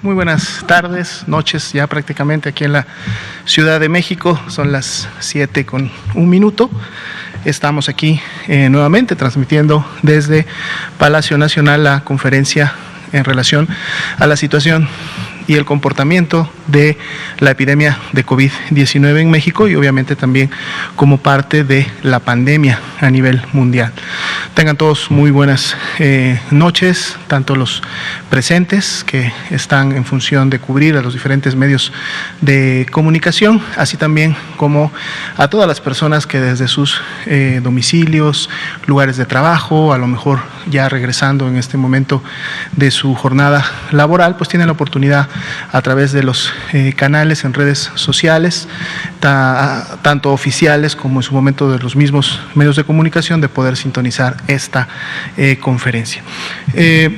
Muy buenas tardes, noches, ya prácticamente aquí en la Ciudad de México, son las 7:01. Estamos aquí nuevamente transmitiendo desde Palacio Nacional la conferencia en relación a la situación y el comportamiento de la epidemia de COVID-19 en México y obviamente también como parte de la pandemia a nivel mundial. Tengan todos muy buenas noches, tanto los presentes que están en función de cubrir a los diferentes medios de comunicación, así también como a todas las personas que desde sus domicilios, lugares de trabajo, a lo mejor ya regresando en este momento de su jornada laboral, pues tienen la oportunidad a través de los canales en redes sociales, tanto oficiales como en su momento de los mismos medios de comunicación, de poder sintonizar esta conferencia.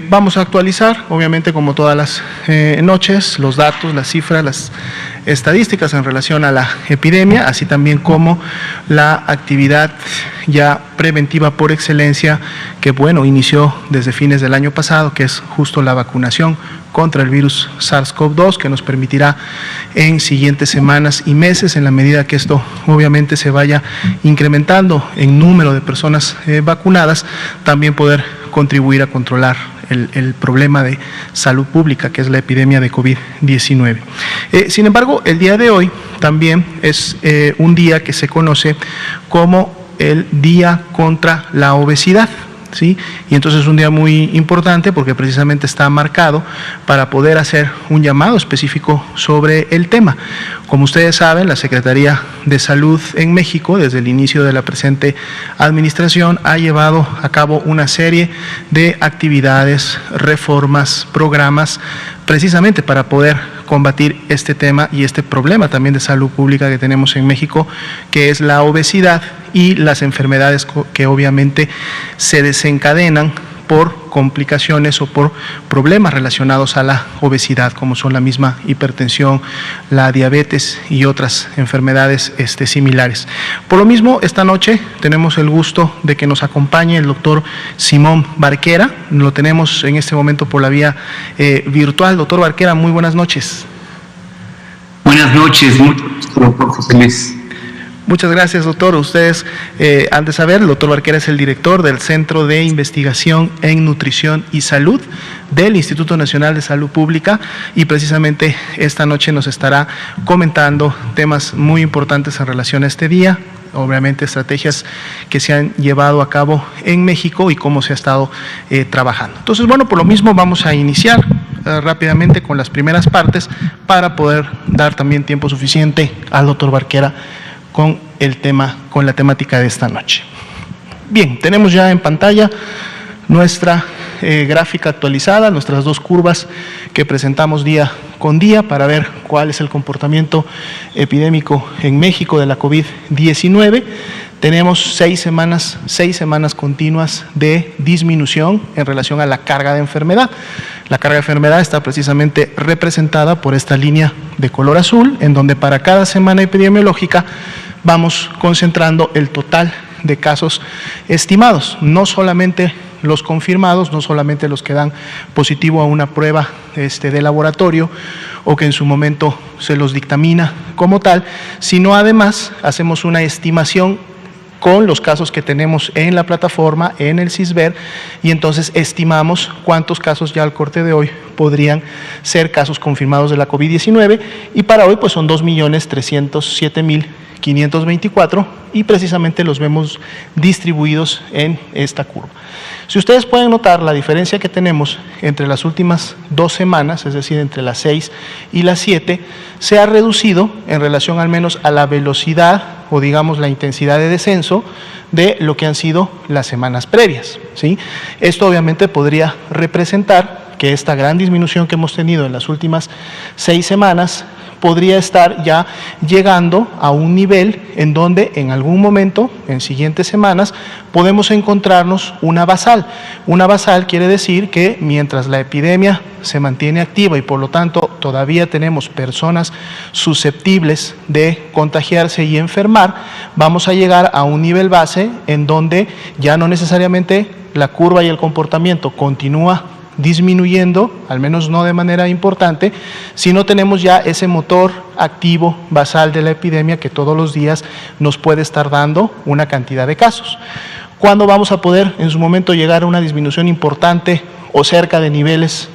Vamos a actualizar, obviamente como todas las noches, los datos, las cifras, las estadísticas en relación a la epidemia, así también como la actividad ya preventiva por excelencia que, bueno, inició desde fines del año pasado, que es justo la vacunación contra el virus SARS-CoV-2, que nos permitirá en siguientes semanas y meses, en la medida que esto obviamente se vaya incrementando en número de personas vacunadas, también poder contribuir a controlar el problema de salud pública, que es la epidemia de COVID-19. Sin embargo, el día de hoy también es un día que se conoce como el Día contra la Obesidad, ¿sí? Y entonces es un día muy importante porque precisamente está marcado para poder hacer un llamado específico sobre el tema. Como ustedes saben, la Secretaría de Salud en México, desde el inicio de la presente administración, ha llevado a cabo una serie de actividades, reformas, programas, precisamente para poder combatir este tema y este problema también de salud pública que tenemos en México, que es la obesidad y las enfermedades que obviamente se desencadenan por complicaciones o por problemas relacionados a la obesidad, como son la misma hipertensión, la diabetes y otras enfermedades similares. Por lo mismo, esta noche tenemos el gusto de que nos acompañe el doctor Simón Barquera. Lo tenemos en este momento por la vía virtual. Doctor Barquera, muy buenas noches. Buenas noches, mucho gusto, doctor José Luis. Muchas gracias, doctor. Ustedes han de saber, el doctor Barquera es el director del Centro de Investigación en Nutrición y Salud del Instituto Nacional de Salud Pública y precisamente esta noche nos estará comentando temas muy importantes en relación a este día, obviamente estrategias que se han llevado a cabo en México y cómo se ha estado trabajando. Entonces, bueno, por lo mismo vamos a iniciar rápidamente con las primeras partes para poder dar también tiempo suficiente al doctor Barquera con el tema, con la temática de esta noche. Bien, tenemos ya en pantalla nuestra gráfica actualizada, nuestras dos curvas que presentamos día con día para ver cuál es el comportamiento epidémico en México de la COVID-19. Tenemos 6 semanas continuas de disminución en relación a la carga de enfermedad. La carga de enfermedad está precisamente representada por esta línea de color azul, en donde para cada semana epidemiológica vamos concentrando el total de casos estimados, no solamente los confirmados, no solamente los que dan positivo a una prueba de laboratorio o que en su momento se los dictamina como tal, sino además hacemos una estimación con los casos que tenemos en la plataforma, en el CISBER, y entonces estimamos cuántos casos ya al corte de hoy podrían ser casos confirmados de la COVID-19, y para hoy pues son 2.307.524 y precisamente los vemos distribuidos en esta curva. Si ustedes pueden notar la diferencia que tenemos entre las últimas 2 semanas, es decir, entre las 6 y las 7, se ha reducido en relación al menos a la velocidad o digamos la intensidad de descenso de lo que han sido las semanas previas, ¿sí? Esto obviamente podría representar que esta gran disminución que hemos tenido en las últimas 6 semanas podría estar ya llegando a un nivel en donde en algún momento, en siguientes semanas, podemos encontrarnos una basal. Una basal quiere decir que mientras la epidemia se mantiene activa y por lo tanto todavía tenemos personas susceptibles de contagiarse y enfermar, vamos a llegar a un nivel base en donde ya no necesariamente la curva y el comportamiento continúa disminuyendo, al menos no de manera importante, si no tenemos ya ese motor activo basal de la epidemia que todos los días nos puede estar dando una cantidad de casos. ¿Cuándo vamos a poder en su momento llegar a una disminución importante o cerca de niveles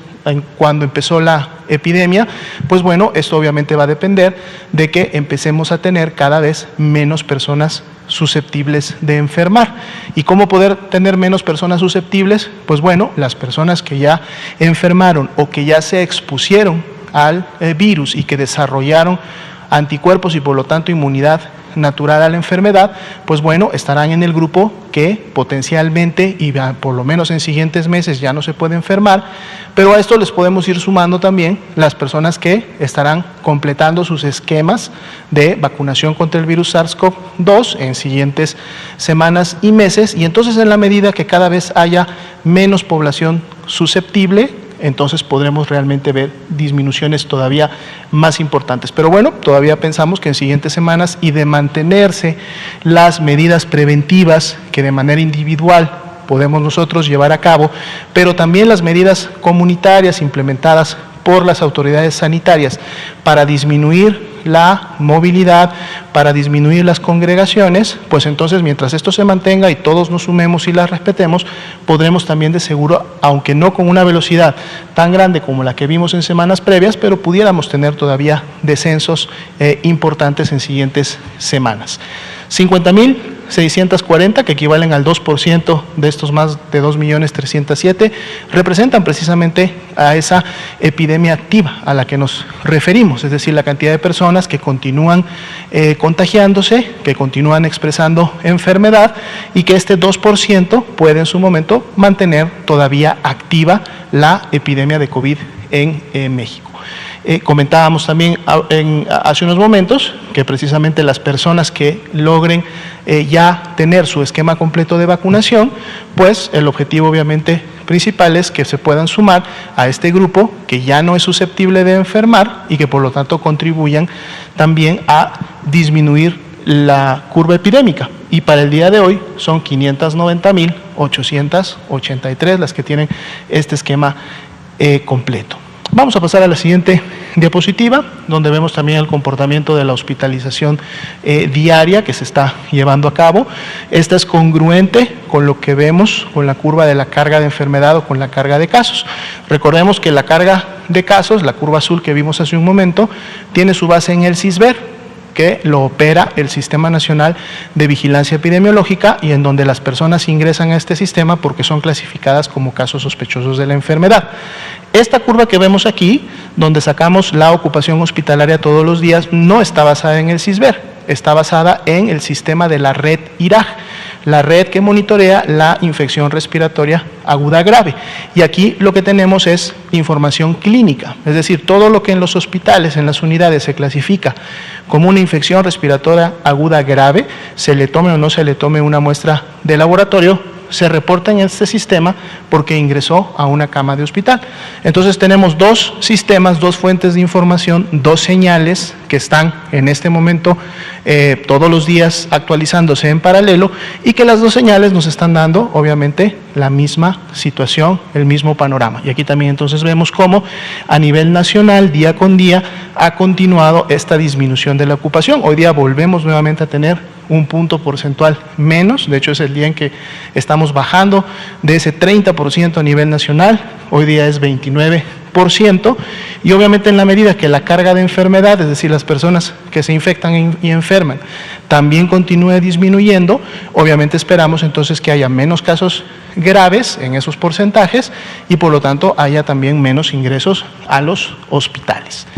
cuando empezó la epidemia? Pues bueno, esto obviamente va a depender de que empecemos a tener cada vez menos personas susceptibles de enfermar. ¿Y cómo poder tener menos personas susceptibles? Pues bueno, las personas que ya enfermaron o que ya se expusieron al virus y que desarrollaron anticuerpos y por lo tanto inmunidad natural a la enfermedad, pues bueno, estarán en el grupo que potencialmente y por lo menos en siguientes meses ya no se puede enfermar, pero a esto les podemos ir sumando también las personas que estarán completando sus esquemas de vacunación contra el virus SARS-CoV-2 en siguientes semanas y meses, y entonces en la medida que cada vez haya menos población susceptible, entonces podremos realmente ver disminuciones todavía más importantes. Pero bueno, todavía pensamos que en siguientes semanas y de mantenerse las medidas preventivas que de manera individual podemos nosotros llevar a cabo, pero también las medidas comunitarias implementadas por las autoridades sanitarias para disminuir la movilidad, para disminuir las congregaciones, pues entonces mientras esto se mantenga y todos nos sumemos y las respetemos, podremos también de seguro, aunque no con una velocidad tan grande como la que vimos en semanas previas, pero pudiéramos tener todavía descensos importantes en siguientes semanas. 50.640, que equivalen al 2% de estos más de 2.307.000, representan precisamente a esa epidemia activa a la que nos referimos, es decir, la cantidad de personas que continúan contagiándose, que continúan expresando enfermedad y que este 2% puede en su momento mantener todavía activa la epidemia de COVID en México. Comentábamos también hace unos momentos que precisamente las personas que logren ya tener su esquema completo de vacunación, pues el objetivo obviamente principal es que se puedan sumar a este grupo que ya no es susceptible de enfermar y que por lo tanto contribuyan también a disminuir la curva epidémica. Y para el día de hoy son 590.883 las que tienen este esquema completo. Vamos a pasar a la siguiente diapositiva, donde vemos también el comportamiento de la hospitalización diaria que se está llevando a cabo. Esta es congruente con lo que vemos con la curva de la carga de enfermedad o con la carga de casos. Recordemos que la carga de casos, la curva azul que vimos hace un momento, tiene su base en el CISBER, que lo opera el Sistema Nacional de Vigilancia Epidemiológica y en donde las personas ingresan a este sistema porque son clasificadas como casos sospechosos de la enfermedad. Esta curva que vemos aquí, donde sacamos la ocupación hospitalaria todos los días, no está basada en el CISBER, está basada en el sistema de la red IRAG, la red que monitorea la infección respiratoria aguda grave. Y aquí lo que tenemos es información clínica, es decir, todo lo que en los hospitales, en las unidades se clasifica como una infección respiratoria aguda grave, se le tome o no se le tome una muestra de laboratorio, se reporta en este sistema porque ingresó a una cama de hospital. Entonces tenemos dos sistemas, dos fuentes de información, dos señales que están en este momento todos los días actualizándose en paralelo y que las dos señales nos están dando obviamente la misma situación, el mismo panorama. Y aquí también entonces vemos cómo a nivel nacional, día con día, ha continuado esta disminución de la ocupación. Hoy día volvemos nuevamente a tener un punto porcentual menos, de hecho es el día en que estamos bajando de ese 30% a nivel nacional, hoy día es 29%, y obviamente en la medida que la carga de enfermedad, es decir, las personas que se infectan y enferman, también continúe disminuyendo, obviamente esperamos entonces que haya menos casos graves en esos porcentajes y por lo tanto haya también menos ingresos a los hospitales.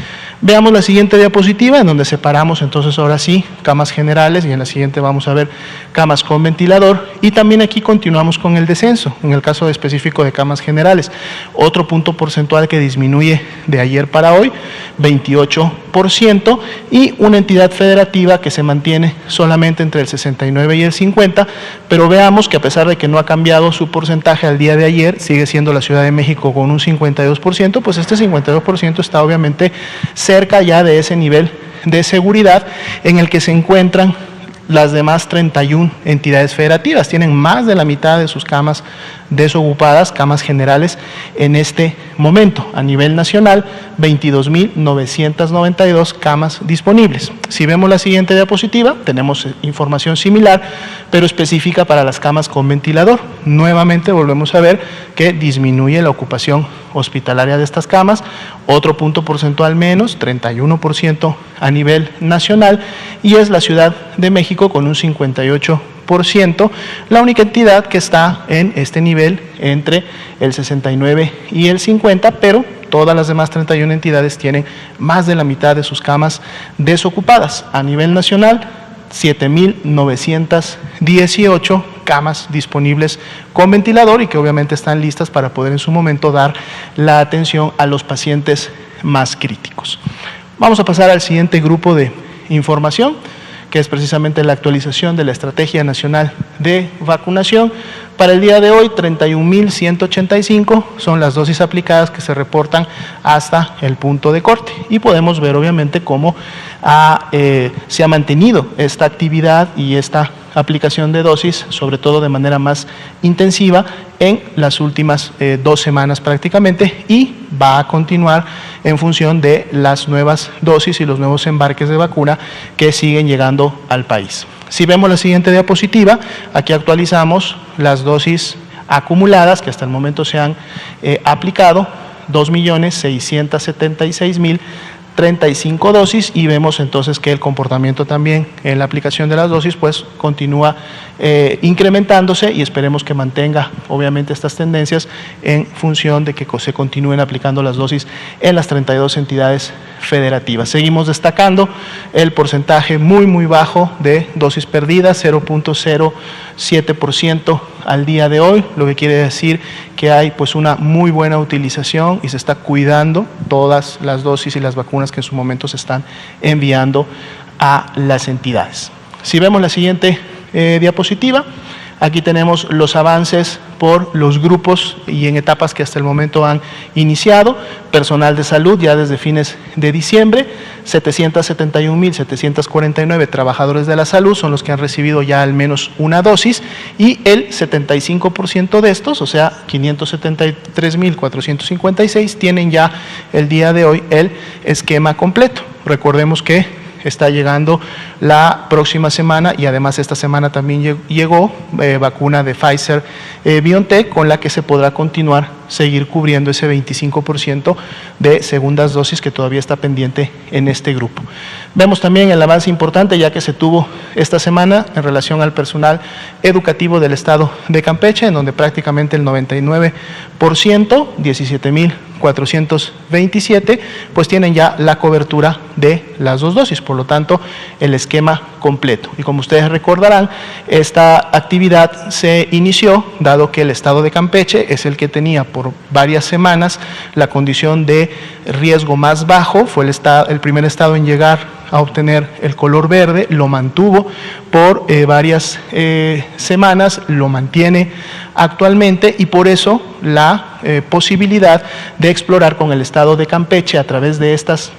Veamos la siguiente diapositiva, en donde separamos entonces ahora sí camas generales y en la siguiente vamos a ver camas con ventilador y también aquí continuamos con el descenso, en el caso específico de camas generales. Otro punto porcentual que disminuye de ayer para hoy, 28%, y una entidad federativa que se mantiene solamente entre el 69 y el 50, pero veamos que a pesar de que no ha cambiado su porcentaje al día de ayer, sigue siendo la Ciudad de México con un 52%, pues este 52% está obviamente cerca ya de ese nivel de seguridad en el que se encuentran las demás 31 entidades federativas. Tienen más de la mitad de sus camas desocupadas, camas generales, en este momento. A nivel nacional, 22.992 camas disponibles. Si vemos la siguiente diapositiva, tenemos información similar, pero específica para las camas con ventilador. Nuevamente volvemos a ver que disminuye la ocupación hospitalaria de estas camas, otro punto porcentual menos, 31% a nivel nacional, y es la Ciudad de México con un 58%, la única entidad que está en este nivel entre el 69 y el 50, pero todas las demás 31 entidades tienen más de la mitad de sus camas desocupadas. A nivel nacional, 7.918 camas disponibles con ventilador y que obviamente están listas para poder en su momento dar la atención a los pacientes más críticos. Vamos a pasar al siguiente grupo de información, que es precisamente la actualización de la Estrategia Nacional de Vacunación. Para el día de hoy, 31.185 son las dosis aplicadas que se reportan hasta el punto de corte. Y podemos ver obviamente cómo se ha mantenido esta actividad y esta aplicación de dosis, sobre todo de manera más intensiva, en las últimas 2 semanas prácticamente, y va a continuar en función de las nuevas dosis y los nuevos embarques de vacuna que siguen llegando al país. Si vemos la siguiente diapositiva, aquí actualizamos las dosis acumuladas que hasta el momento se han aplicado, 2.676.035 dosis, y vemos entonces que el comportamiento también en la aplicación de las dosis pues continúa incrementándose, y esperemos que mantenga obviamente estas tendencias en función de que se continúen aplicando las dosis en las 32 entidades federativas. Seguimos destacando el porcentaje muy bajo de dosis perdidas, 0.07% al día de hoy, lo que quiere decir que hay pues una muy buena utilización y se está cuidando todas las dosis y las vacunas que en su momento se están enviando a las entidades. Si vemos la siguiente diapositiva, aquí tenemos los avances por los grupos y en etapas que hasta el momento han iniciado. Personal de salud ya desde fines de diciembre, 771.749 trabajadores de la salud son los que han recibido ya al menos una dosis, y el 75% de estos, o sea 573.456, tienen ya el día de hoy el esquema completo. Recordemos que está llegando la próxima semana, y además esta semana también llegó vacuna de Pfizer BioNTech, con la que se podrá seguir cubriendo ese 25% de segundas dosis que todavía está pendiente en este grupo. Vemos también el avance importante ya que se tuvo esta semana en relación al personal educativo del estado de Campeche, en donde prácticamente el 99%, 17.427, pues tienen ya la cobertura de las 2 dosis, por lo tanto el esquema completo. Y como ustedes recordarán, esta actividad se inició dado que el estado de Campeche es el que tenía por varias semanas la condición de riesgo más bajo, fue el primer estado en llegar a obtener el color verde, lo mantuvo por varias semanas, lo mantiene actualmente, y por eso la posibilidad de explorar con el estado de Campeche a través de estas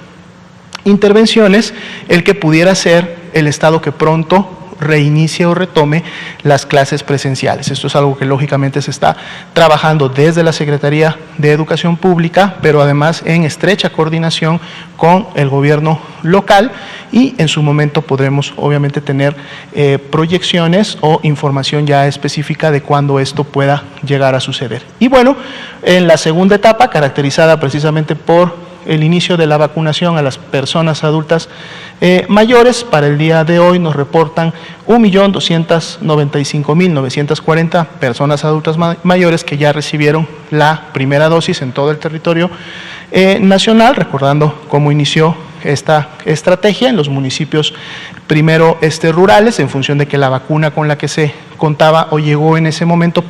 intervenciones el que pudiera ser el estado que pronto reinicie o retome las clases presenciales. Esto es algo que lógicamente se está trabajando desde la Secretaría de Educación Pública, pero además en estrecha coordinación con el gobierno local, y en su momento podremos obviamente tener proyecciones o información ya específica de cuándo esto pueda llegar a suceder. Y bueno, en la segunda etapa, caracterizada precisamente por el inicio de la vacunación a las personas adultas mayores, para el día de hoy nos reportan 1.295.940 personas adultas mayores que ya recibieron la primera dosis en todo el territorio nacional, recordando cómo inició esta estrategia en los municipios primero rurales, en función de que la vacuna con la que se contaba o llegó en ese momento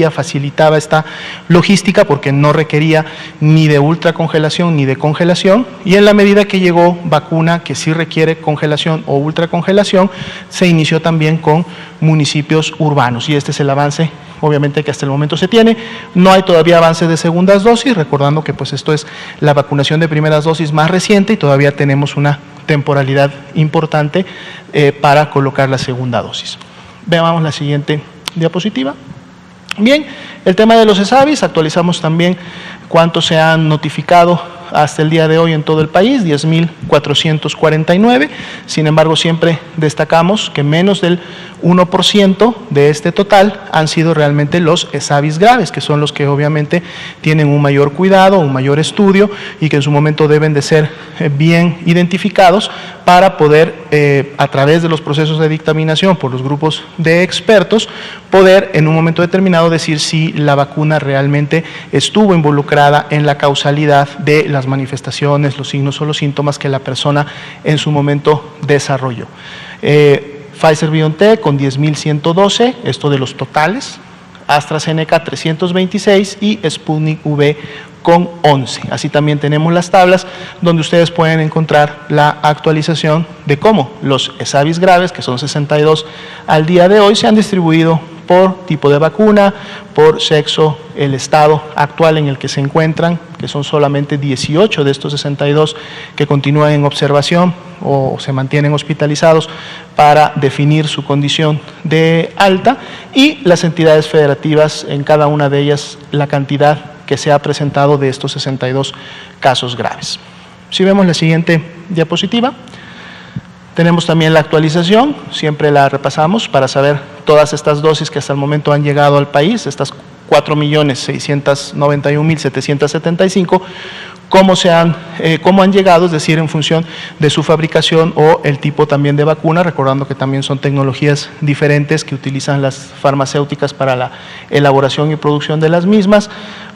facilitaba esta logística, porque no requería ni de ultracongelación ni de congelación, y en la medida que llegó vacuna que sí requiere congelación o ultracongelación, se inició también con municipios urbanos, y este es el avance obviamente que hasta el momento se tiene. No hay todavía avances de segundas dosis, recordando que pues esto es la vacunación de primeras dosis más reciente, y todavía tenemos una temporalidad importante para colocar la segunda dosis. Veamos la siguiente diapositiva. Bien, el tema de los ESAVIS, actualizamos también cuántos se han notificado hasta el día de hoy en todo el país, 10.449. Sin embargo, siempre destacamos que menos del 1% de este total han sido realmente los ESAVIS graves, que son los que obviamente tienen un mayor cuidado, un mayor estudio y que en su momento deben de ser bien identificados para poder, a través de los procesos de dictaminación por los grupos de expertos, poder en un momento determinado decir si la vacuna realmente estuvo involucrada en la causalidad de las manifestaciones, los signos o los síntomas que la persona en su momento desarrolló. Pfizer-BioNTech con 10.112, esto de los totales, AstraZeneca 326 y Sputnik V con 11. Así también tenemos las tablas donde ustedes pueden encontrar la actualización de cómo los ESAVIS graves, que son 62 al día de hoy, se han distribuido por tipo de vacuna, por sexo, el estado actual en el que se encuentran, que son solamente 18 de estos 62 que continúan en observación o se mantienen hospitalizados para definir su condición de alta, y las entidades federativas, en cada una de ellas, la cantidad que se ha presentado de estos 62 casos graves. Si vemos la siguiente diapositiva, tenemos también la actualización, siempre la repasamos para saber todas estas dosis que hasta el momento han llegado al país, estas 4.691.775, cómo han llegado, es decir, en función de su fabricación o el tipo también de vacuna, recordando que también son tecnologías diferentes que utilizan las farmacéuticas para la elaboración y producción de las mismas.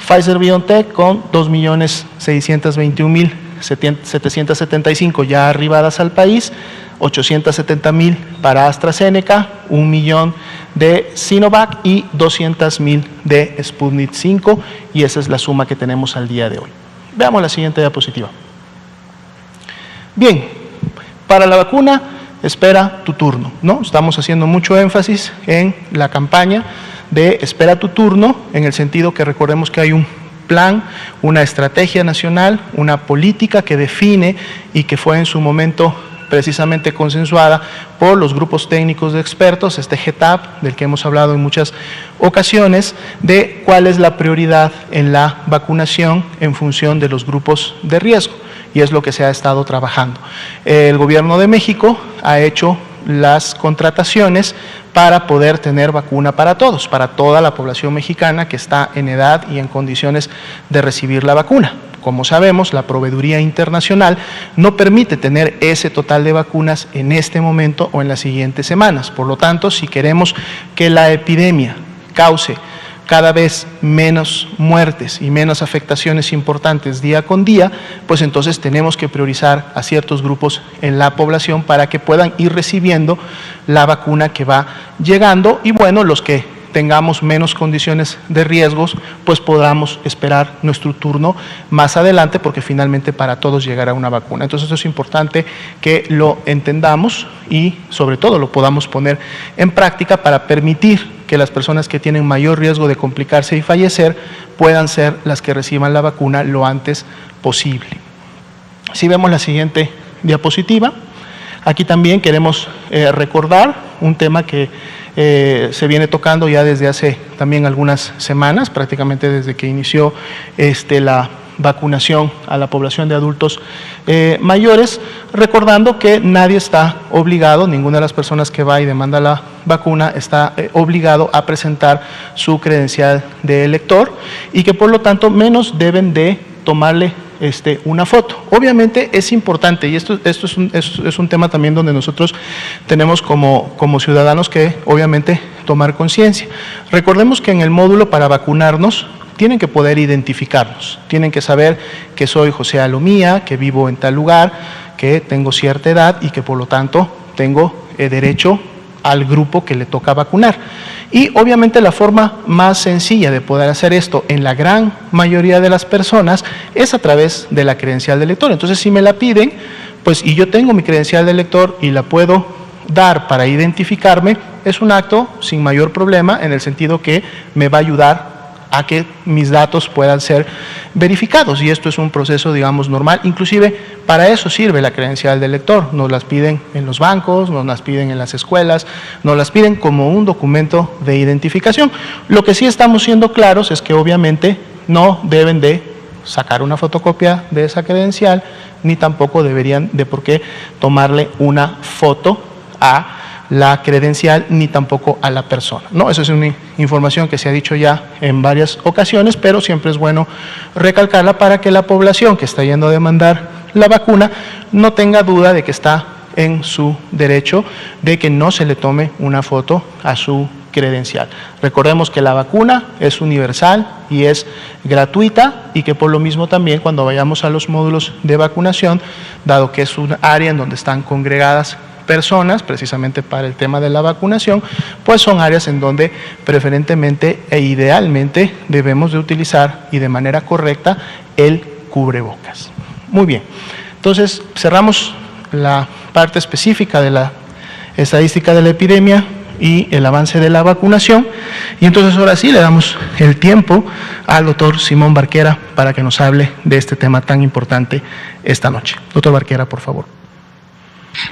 Pfizer-BioNTech con 2.621.775 ya arribadas al país, 870.000 para AstraZeneca, 1.000.000 de Sinovac y 200.000 de Sputnik V, y esa es la suma que tenemos al día de hoy. Veamos la siguiente diapositiva. Bien, para la vacuna, espera tu turno, ¿no? Estamos haciendo mucho énfasis en la campaña de espera tu turno, en el sentido que recordemos que hay un plan, una estrategia nacional, una política que define y que fue en su momento precisamente consensuada por los grupos técnicos de expertos, este GTAP, del que hemos hablado en muchas ocasiones, de cuál es la prioridad en la vacunación en función de los grupos de riesgo, y es lo que se ha estado trabajando. El Gobierno de México ha hecho las contrataciones para poder tener vacuna para todos, para toda la población mexicana que está en edad y en condiciones de recibir la vacuna. Como sabemos, la proveeduría internacional no permite tener ese total de vacunas en este momento o en las siguientes semanas. Por lo tanto, si queremos que la epidemia cause cada vez menos muertes y menos afectaciones importantes día con día, pues entonces tenemos que priorizar a ciertos grupos en la población para que puedan ir recibiendo la vacuna que va llegando, y bueno, los que tengamos menos condiciones de riesgos, pues podamos esperar nuestro turno más adelante, porque finalmente para todos llegará una vacuna. Entonces esto es importante que lo entendamos y sobre todo lo podamos poner en práctica para permitir que las personas que tienen mayor riesgo de complicarse y fallecer puedan ser las que reciban la vacuna lo antes posible. Si vemos la siguiente diapositiva, aquí también queremos recordar un tema que se viene tocando ya desde hace también algunas semanas, prácticamente desde que inició la vacunación a la población de adultos mayores, recordando que nadie está obligado, ninguna de las personas que va y demanda la vacuna está obligado a presentar su credencial de elector, y que por lo tanto menos deben de tomarle una foto. Obviamente es importante, y esto es un tema también donde nosotros tenemos como ciudadanos que obviamente tomar conciencia. Recordemos que en el módulo para vacunarnos tienen que poder identificarnos, tienen que saber que soy José Alomía, que vivo en tal lugar, que tengo cierta edad y que por lo tanto tengo derecho al grupo que le toca vacunar. Y obviamente la forma más sencilla de poder hacer esto en la gran mayoría de las personas es a través de la credencial de elector. Entonces, si me la piden, pues y yo tengo mi credencial de elector y la puedo dar para identificarme, es un acto sin mayor problema, en el sentido que me va a ayudar a que mis datos puedan ser verificados, y esto es un proceso, digamos, normal. Inclusive para eso sirve la credencial del lector. Nos las piden en los bancos, nos las piden en las escuelas, nos las piden como un documento de identificación. Lo que sí estamos siendo claros es que obviamente no deben de sacar una fotocopia de esa credencial, ni tampoco deberían de por qué tomarle una foto a la credencial, ni tampoco a la persona. No, eso es una información que se ha dicho ya en varias ocasiones, pero siempre es bueno recalcarla para que la población que está yendo a demandar la vacuna no tenga duda de que está en su derecho de que no se le tome una foto a su credencial. Recordemos que la vacuna es universal y es gratuita, y que por lo mismo también cuando vayamos a los módulos de vacunación, dado que es un área en donde están congregadas personas precisamente para el tema de la vacunación, pues son áreas en donde preferentemente e idealmente debemos de utilizar y de manera correcta el cubrebocas. Muy bien, entonces cerramos la parte específica de la estadística de la epidemia y el avance de la vacunación, y entonces ahora sí le damos el tiempo al doctor Simón Barquera para que nos hable de este tema tan importante esta noche. Doctor Barquera, por favor.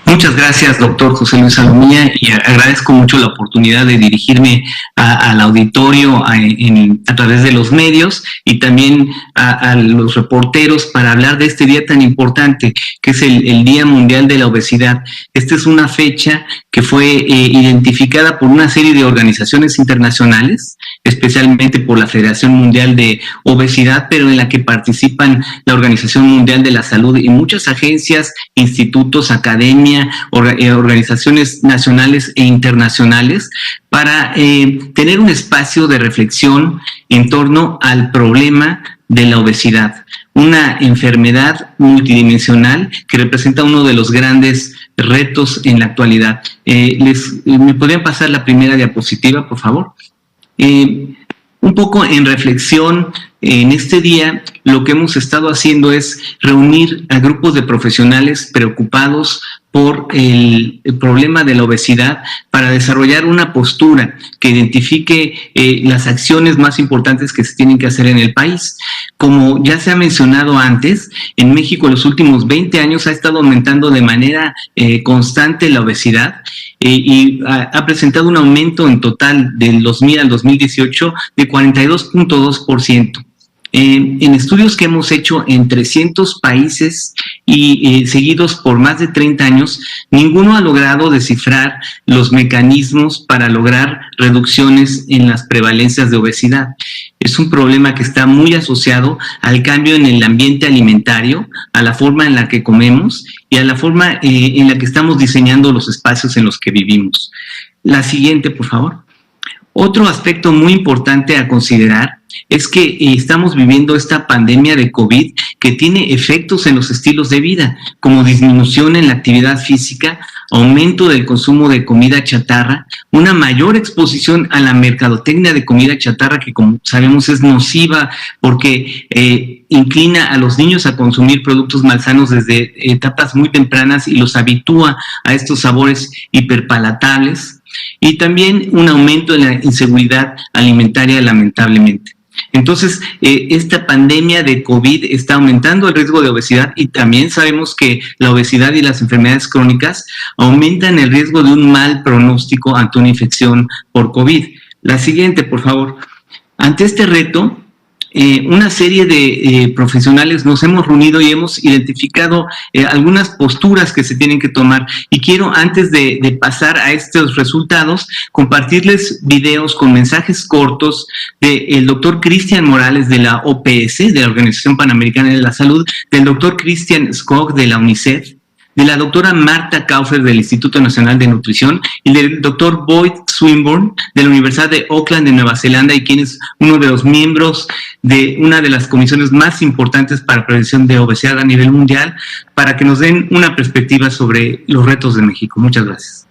Muchas gracias, doctor José Luis Salomía, y agradezco mucho la oportunidad de dirigirme al auditorio a través de los medios y también a los reporteros para hablar de este día tan importante que es el Día Mundial de la Obesidad. Esta es una fecha que fue identificada por una serie de organizaciones internacionales, especialmente por la Federación Mundial de Obesidad, pero en la que participan la Organización Mundial de la Salud y muchas agencias, institutos, academias, organizaciones nacionales e internacionales, para tener un espacio de reflexión en torno al problema de la obesidad, una enfermedad multidimensional que representa uno de los grandes retos en la actualidad. ¿Me podrían pasar la primera diapositiva, por favor? Un poco en reflexión, en este día lo que hemos estado haciendo es reunir a grupos de profesionales preocupados por el problema de la obesidad para desarrollar una postura que identifique las acciones más importantes que se tienen que hacer en el país. Como ya se ha mencionado antes, en México en los últimos 20 años ha estado aumentando de manera constante la obesidad y ha presentado un aumento en total del 2000 al 2018 de 42.2%. En estudios que hemos hecho en 300 países y seguidos por más de 30 años, ninguno ha logrado descifrar los mecanismos para lograr reducciones en las prevalencias de obesidad. Es un problema que está muy asociado al cambio en el ambiente alimentario, a la forma en la que comemos y a la forma en la que estamos diseñando los espacios en los que vivimos. La siguiente, por favor. Otro aspecto muy importante a considerar es que estamos viviendo esta pandemia de COVID que tiene efectos en los estilos de vida, como disminución en la actividad física, aumento del consumo de comida chatarra, una mayor exposición a la mercadotecnia de comida chatarra que, como sabemos, es nociva porque inclina a los niños a consumir productos malsanos desde etapas muy tempranas y los habitúa a estos sabores hiperpalatables, y también un aumento en la inseguridad alimentaria, lamentablemente. Entonces, esta pandemia de COVID está aumentando el riesgo de obesidad, y también sabemos que la obesidad y las enfermedades crónicas aumentan el riesgo de un mal pronóstico ante una infección por COVID. La siguiente, por favor. Ante este reto, una serie de profesionales nos hemos reunido y hemos identificado algunas posturas que se tienen que tomar, y quiero, antes de pasar a estos resultados, compartirles videos con mensajes cortos del doctor Cristian Morales de la OPS, de la Organización Panamericana de la Salud, del doctor Christian Skog de la UNICEF, de la doctora Marta Kaufer del Instituto Nacional de Nutrición y del doctor Boyd Swinburne de la Universidad de Auckland de Nueva Zelanda, y quien es uno de los miembros de una de las comisiones más importantes para prevención de obesidad a nivel mundial, para que nos den una perspectiva sobre los retos de México. Muchas gracias.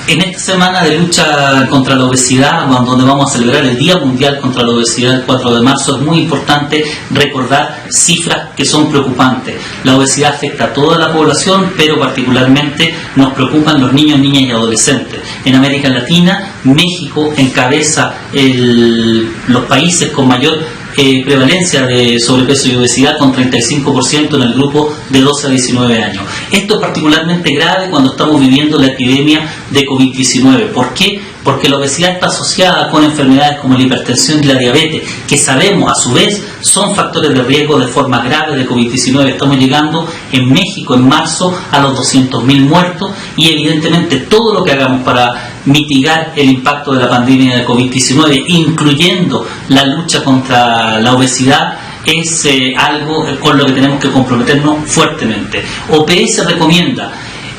En esta semana de lucha contra la obesidad, donde vamos a celebrar el Día Mundial contra la Obesidad el 4 de marzo, es muy importante recordar cifras que son preocupantes. La obesidad afecta a toda la población, pero particularmente nos preocupan los niños, niñas y adolescentes. En América Latina, México encabeza los países con mayor prevalencia de sobrepeso y obesidad, con 35% en el grupo de 12 a 19 años. Esto es particularmente grave cuando estamos viviendo la epidemia de COVID-19. ¿Por qué? Porque la obesidad está asociada con enfermedades como la hipertensión y la diabetes, que sabemos a su vez son factores de riesgo de forma grave de COVID-19. Estamos llegando en México en marzo a los 200.000 muertos, y evidentemente todo lo que hagamos para mitigar el impacto de la pandemia de COVID-19, incluyendo la lucha contra la obesidad, es algo con lo que tenemos que comprometernos fuertemente. OPS recomienda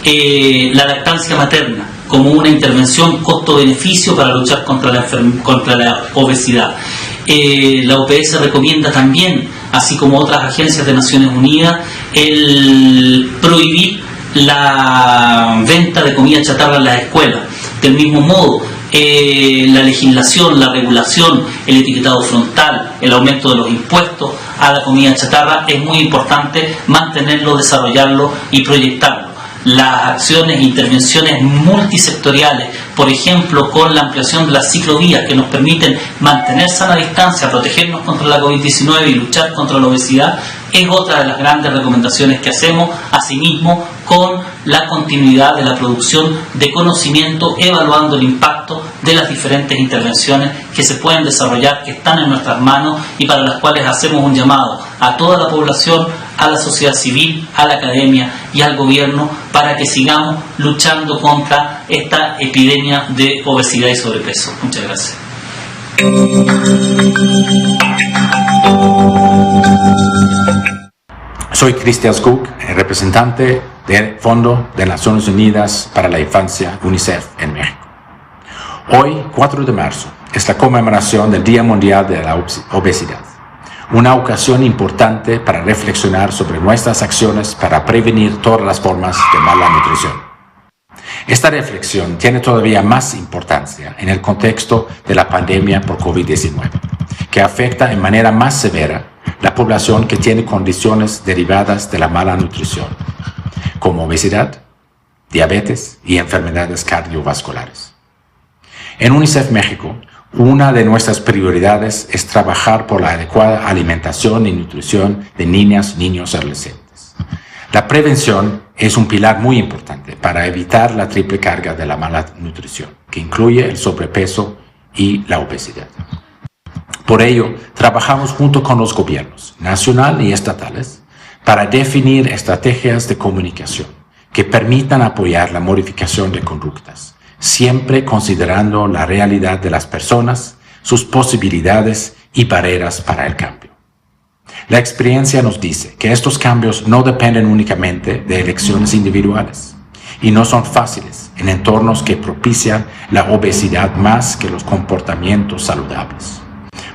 la lactancia materna como una intervención costo-beneficio para luchar contra la obesidad. La OPS recomienda también, así como otras agencias de Naciones Unidas, el prohibir la venta de comida chatarra en las escuelas. Del mismo modo, la legislación, la regulación, el etiquetado frontal, el aumento de los impuestos a la comida chatarra, es muy importante mantenerlo, desarrollarlo y proyectarlo. Las acciones e intervenciones multisectoriales, por ejemplo, con la ampliación de las ciclovías que nos permiten mantener sana distancia, protegernos contra la COVID-19 y luchar contra la obesidad, es otra de las grandes recomendaciones que hacemos, asimismo con la continuidad de la producción de conocimiento, evaluando el impacto de las diferentes intervenciones que se pueden desarrollar, que están en nuestras manos y para las cuales hacemos un llamado a toda la población, a la sociedad civil, a la academia y al gobierno, para que sigamos luchando contra esta epidemia de obesidad y sobrepeso. Muchas gracias. Soy Cristian Skog, representante del Fondo de Naciones Unidas para la Infancia, UNICEF, en México. Hoy, 4 de marzo, es la conmemoración del Día Mundial de la Obesidad, una ocasión importante para reflexionar sobre nuestras acciones para prevenir todas las formas de mala nutrición. Esta reflexión tiene todavía más importancia en el contexto de la pandemia por COVID-19, que afecta en manera más severa la población que tiene condiciones derivadas de la mala nutrición, como obesidad, diabetes y enfermedades cardiovasculares. En UNICEF México, una de nuestras prioridades es trabajar por la adecuada alimentación y nutrición de niñas, niños y adolescentes. La prevención es un pilar muy importante para evitar la triple carga de la mala nutrición, que incluye el sobrepeso y la obesidad. Por ello, trabajamos junto con los gobiernos nacional y estatales para definir estrategias de comunicación que permitan apoyar la modificación de conductas, siempre considerando la realidad de las personas, sus posibilidades y barreras para el cambio. La experiencia nos dice que estos cambios no dependen únicamente de elecciones individuales y no son fáciles en entornos que propician la obesidad más que los comportamientos saludables.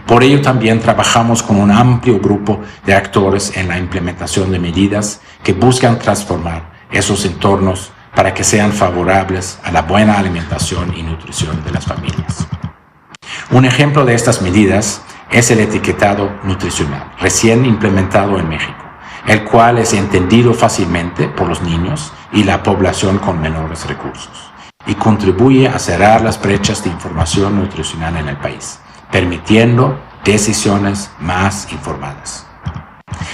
Por ello también trabajamos con un amplio grupo de actores en la implementación de medidas que buscan transformar esos entornos para que sean favorables a la buena alimentación y nutrición de las familias. Un ejemplo de estas medidas es el etiquetado nutricional, recién implementado en México, el cual es entendido fácilmente por los niños y la población con menores recursos, y contribuye a cerrar las brechas de información nutricional en el país, permitiendo decisiones más informadas.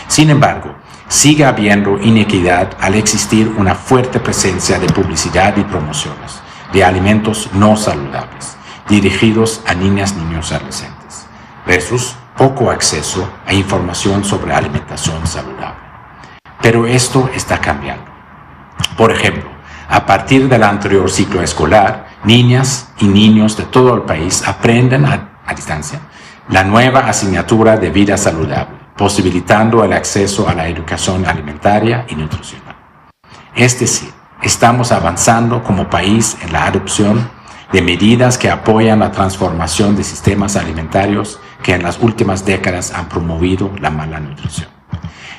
Sin embargo, sigue habiendo inequidad al existir una fuerte presencia de publicidad y promociones de alimentos no saludables dirigidos a niñas, niños y adolescentes, versus poco acceso a información sobre alimentación saludable. Pero esto está cambiando. Por ejemplo, a partir del anterior ciclo escolar, niñas y niños de todo el país aprenden a distancia la nueva asignatura de vida saludable, posibilitando el acceso a la educación alimentaria y nutricional. Es decir, estamos avanzando como país en la adopción de medidas que apoyan la transformación de sistemas alimentarios que en las últimas décadas han promovido la mala nutrición.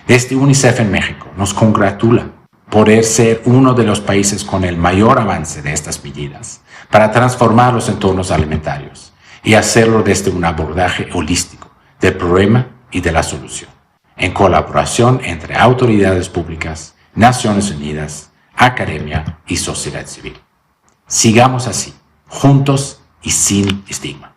Desde UNICEF en México nos congratula poder ser uno de los países con el mayor avance de estas medidas, para transformar los entornos alimentarios y hacerlo desde un abordaje holístico del problema y de la solución, en colaboración entre autoridades públicas, Naciones Unidas, academia y sociedad civil. Sigamos así, juntos y sin estigma.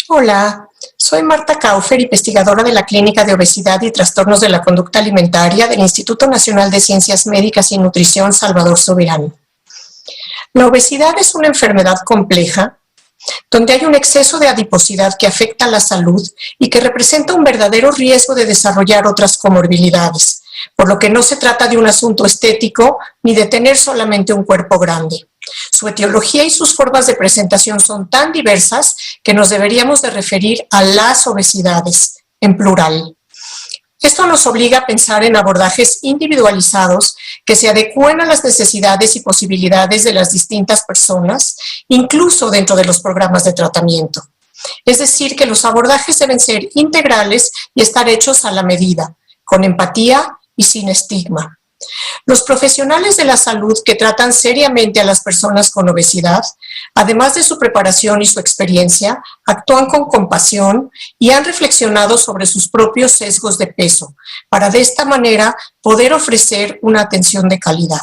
Hola, soy Marta Kaufer, investigadora de la Clínica de Obesidad y Trastornos de la Conducta Alimentaria del Instituto Nacional de Ciencias Médicas y Nutrición Salvador Soberano. La obesidad es una enfermedad compleja donde hay un exceso de adiposidad que afecta a la salud y que representa un verdadero riesgo de desarrollar otras comorbilidades, por lo que no se trata de un asunto estético ni de tener solamente un cuerpo grande. Su etiología y sus formas de presentación son tan diversas que nos deberíamos de referir a las obesidades, en plural. Esto nos obliga a pensar en abordajes individualizados que se adecúen a las necesidades y posibilidades de las distintas personas, incluso dentro de los programas de tratamiento. Es decir, que los abordajes deben ser integrales y estar hechos a la medida, con empatía y sin estigma. Los profesionales de la salud que tratan seriamente a las personas con obesidad, además de su preparación y su experiencia, actúan con compasión y han reflexionado sobre sus propios sesgos de peso, para de esta manera poder ofrecer una atención de calidad.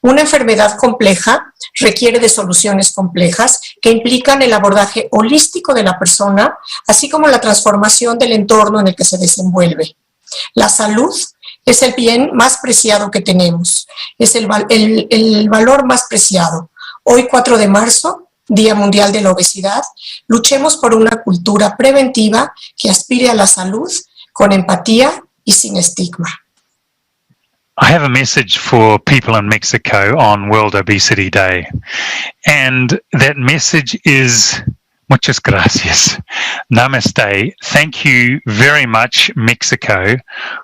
Una enfermedad compleja requiere de soluciones complejas que implican el abordaje holístico de la persona, así como la transformación del entorno en el que se desenvuelve. La salud es el bien más preciado que tenemos, es el valor más preciado. Hoy, 4 de marzo, Día Mundial de la Obesidad, luchemos por una cultura preventiva que aspire a la salud con empatía y sin estigma. I have a message for people in Mexico on World Obesity Day, and that message is muchas gracias. Namaste. Thank you very much, Mexico,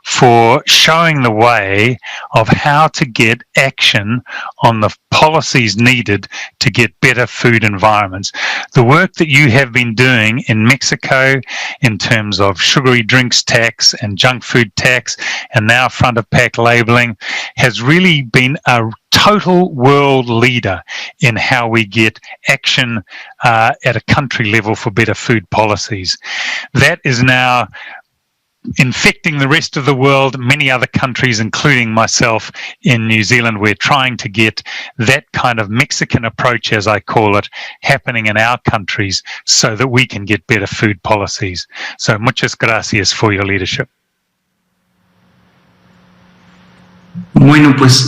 for showing the way of how to get action on the policies needed to get better food environments. The work that you have been doing in Mexico in terms of sugary drinks tax and junk food tax and now front of pack labeling has really been a total world leader in how we get action at a country level for better food policies. That is now infecting the rest of the world, many other countries, including myself in New Zealand. We're trying to get that kind of Mexican approach, as I call it, happening in our countries so that we can get better food policies. So muchas gracias for your leadership. Bueno, pues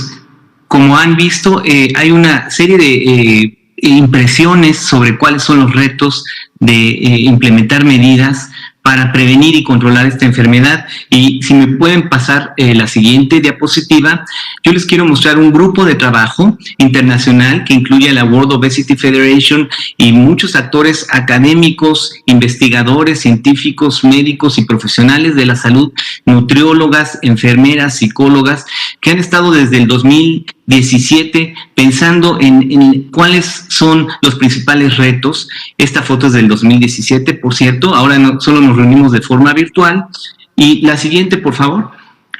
como han visto, hay una serie de impresiones sobre cuáles son los retos de implementar medidas para prevenir y controlar esta enfermedad. Y si me pueden pasar la siguiente diapositiva, yo les quiero mostrar un grupo de trabajo internacional que incluye a la World Obesity Federation y muchos actores académicos, investigadores, científicos, médicos y profesionales de la salud, nutriólogas, enfermeras, psicólogas, que han estado desde el 2017 pensando en cuáles son los principales retos. Esta foto es del 2017, por cierto, ahora solo nos reunimos de forma virtual. Y la siguiente, por favor.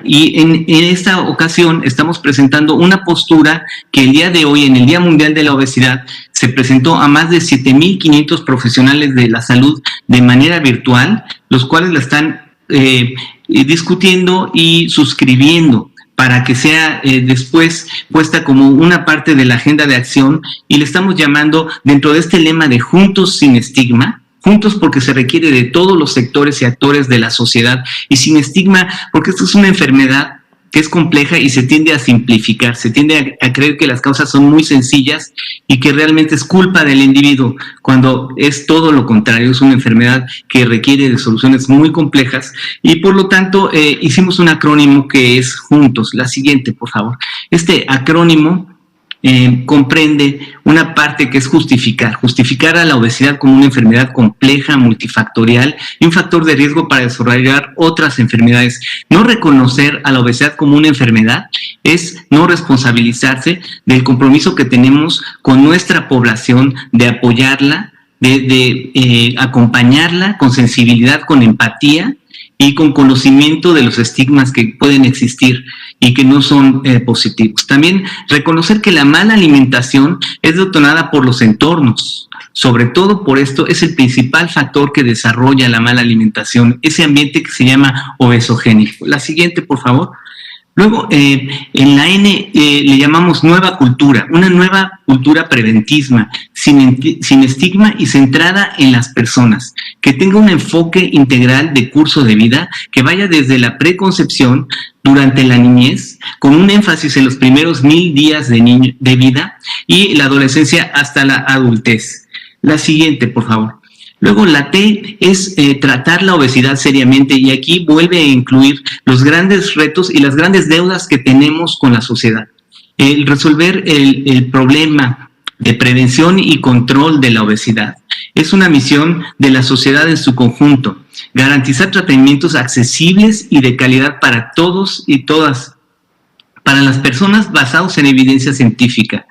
Y en esta ocasión estamos presentando una postura que el día de hoy, en el Día Mundial de la Obesidad, se presentó a más de 7,500 profesionales de la salud de manera virtual, los cuales la están discutiendo y suscribiendo para que sea después puesta como una parte de la agenda de acción, y le estamos llamando, dentro de este lema de Juntos sin Estigma, juntos porque se requiere de todos los sectores y actores de la sociedad, y sin estigma porque esto es una enfermedad que es compleja y se tiende a simplificar, se tiende a creer que las causas son muy sencillas y que realmente es culpa del individuo, cuando es todo lo contrario, es una enfermedad que requiere de soluciones muy complejas. Y por lo tanto hicimos un acrónimo que es Juntos. La siguiente, por favor. Este acrónimo comprende una parte que es justificar a la obesidad como una enfermedad compleja, multifactorial y un factor de riesgo para desarrollar otras enfermedades. No reconocer a la obesidad como una enfermedad es no responsabilizarse del compromiso que tenemos con nuestra población de apoyarla, de acompañarla con sensibilidad, con empatía, y con conocimiento de los estigmas que pueden existir y que no son positivos. También reconocer que la mala alimentación es detonada por los entornos. Sobre todo por esto es el principal factor que desarrolla la mala alimentación, ese ambiente que se llama obesogénico. La siguiente, por favor. Luego, en la N le llamamos nueva cultura, una nueva cultura preventiva, sin estigma y centrada en las personas, que tenga un enfoque integral de curso de vida, que vaya desde la preconcepción durante la niñez, con un énfasis en los primeros 1000 días de vida y la adolescencia hasta la adultez. La siguiente, por favor. Luego la T es tratar la obesidad seriamente, y aquí vuelve a incluir los grandes retos y las grandes deudas que tenemos con la sociedad. El resolver el problema de prevención y control de la obesidad es una misión de la sociedad en su conjunto. Garantizar tratamientos accesibles y de calidad para todos y todas, para las personas basados en evidencia científica.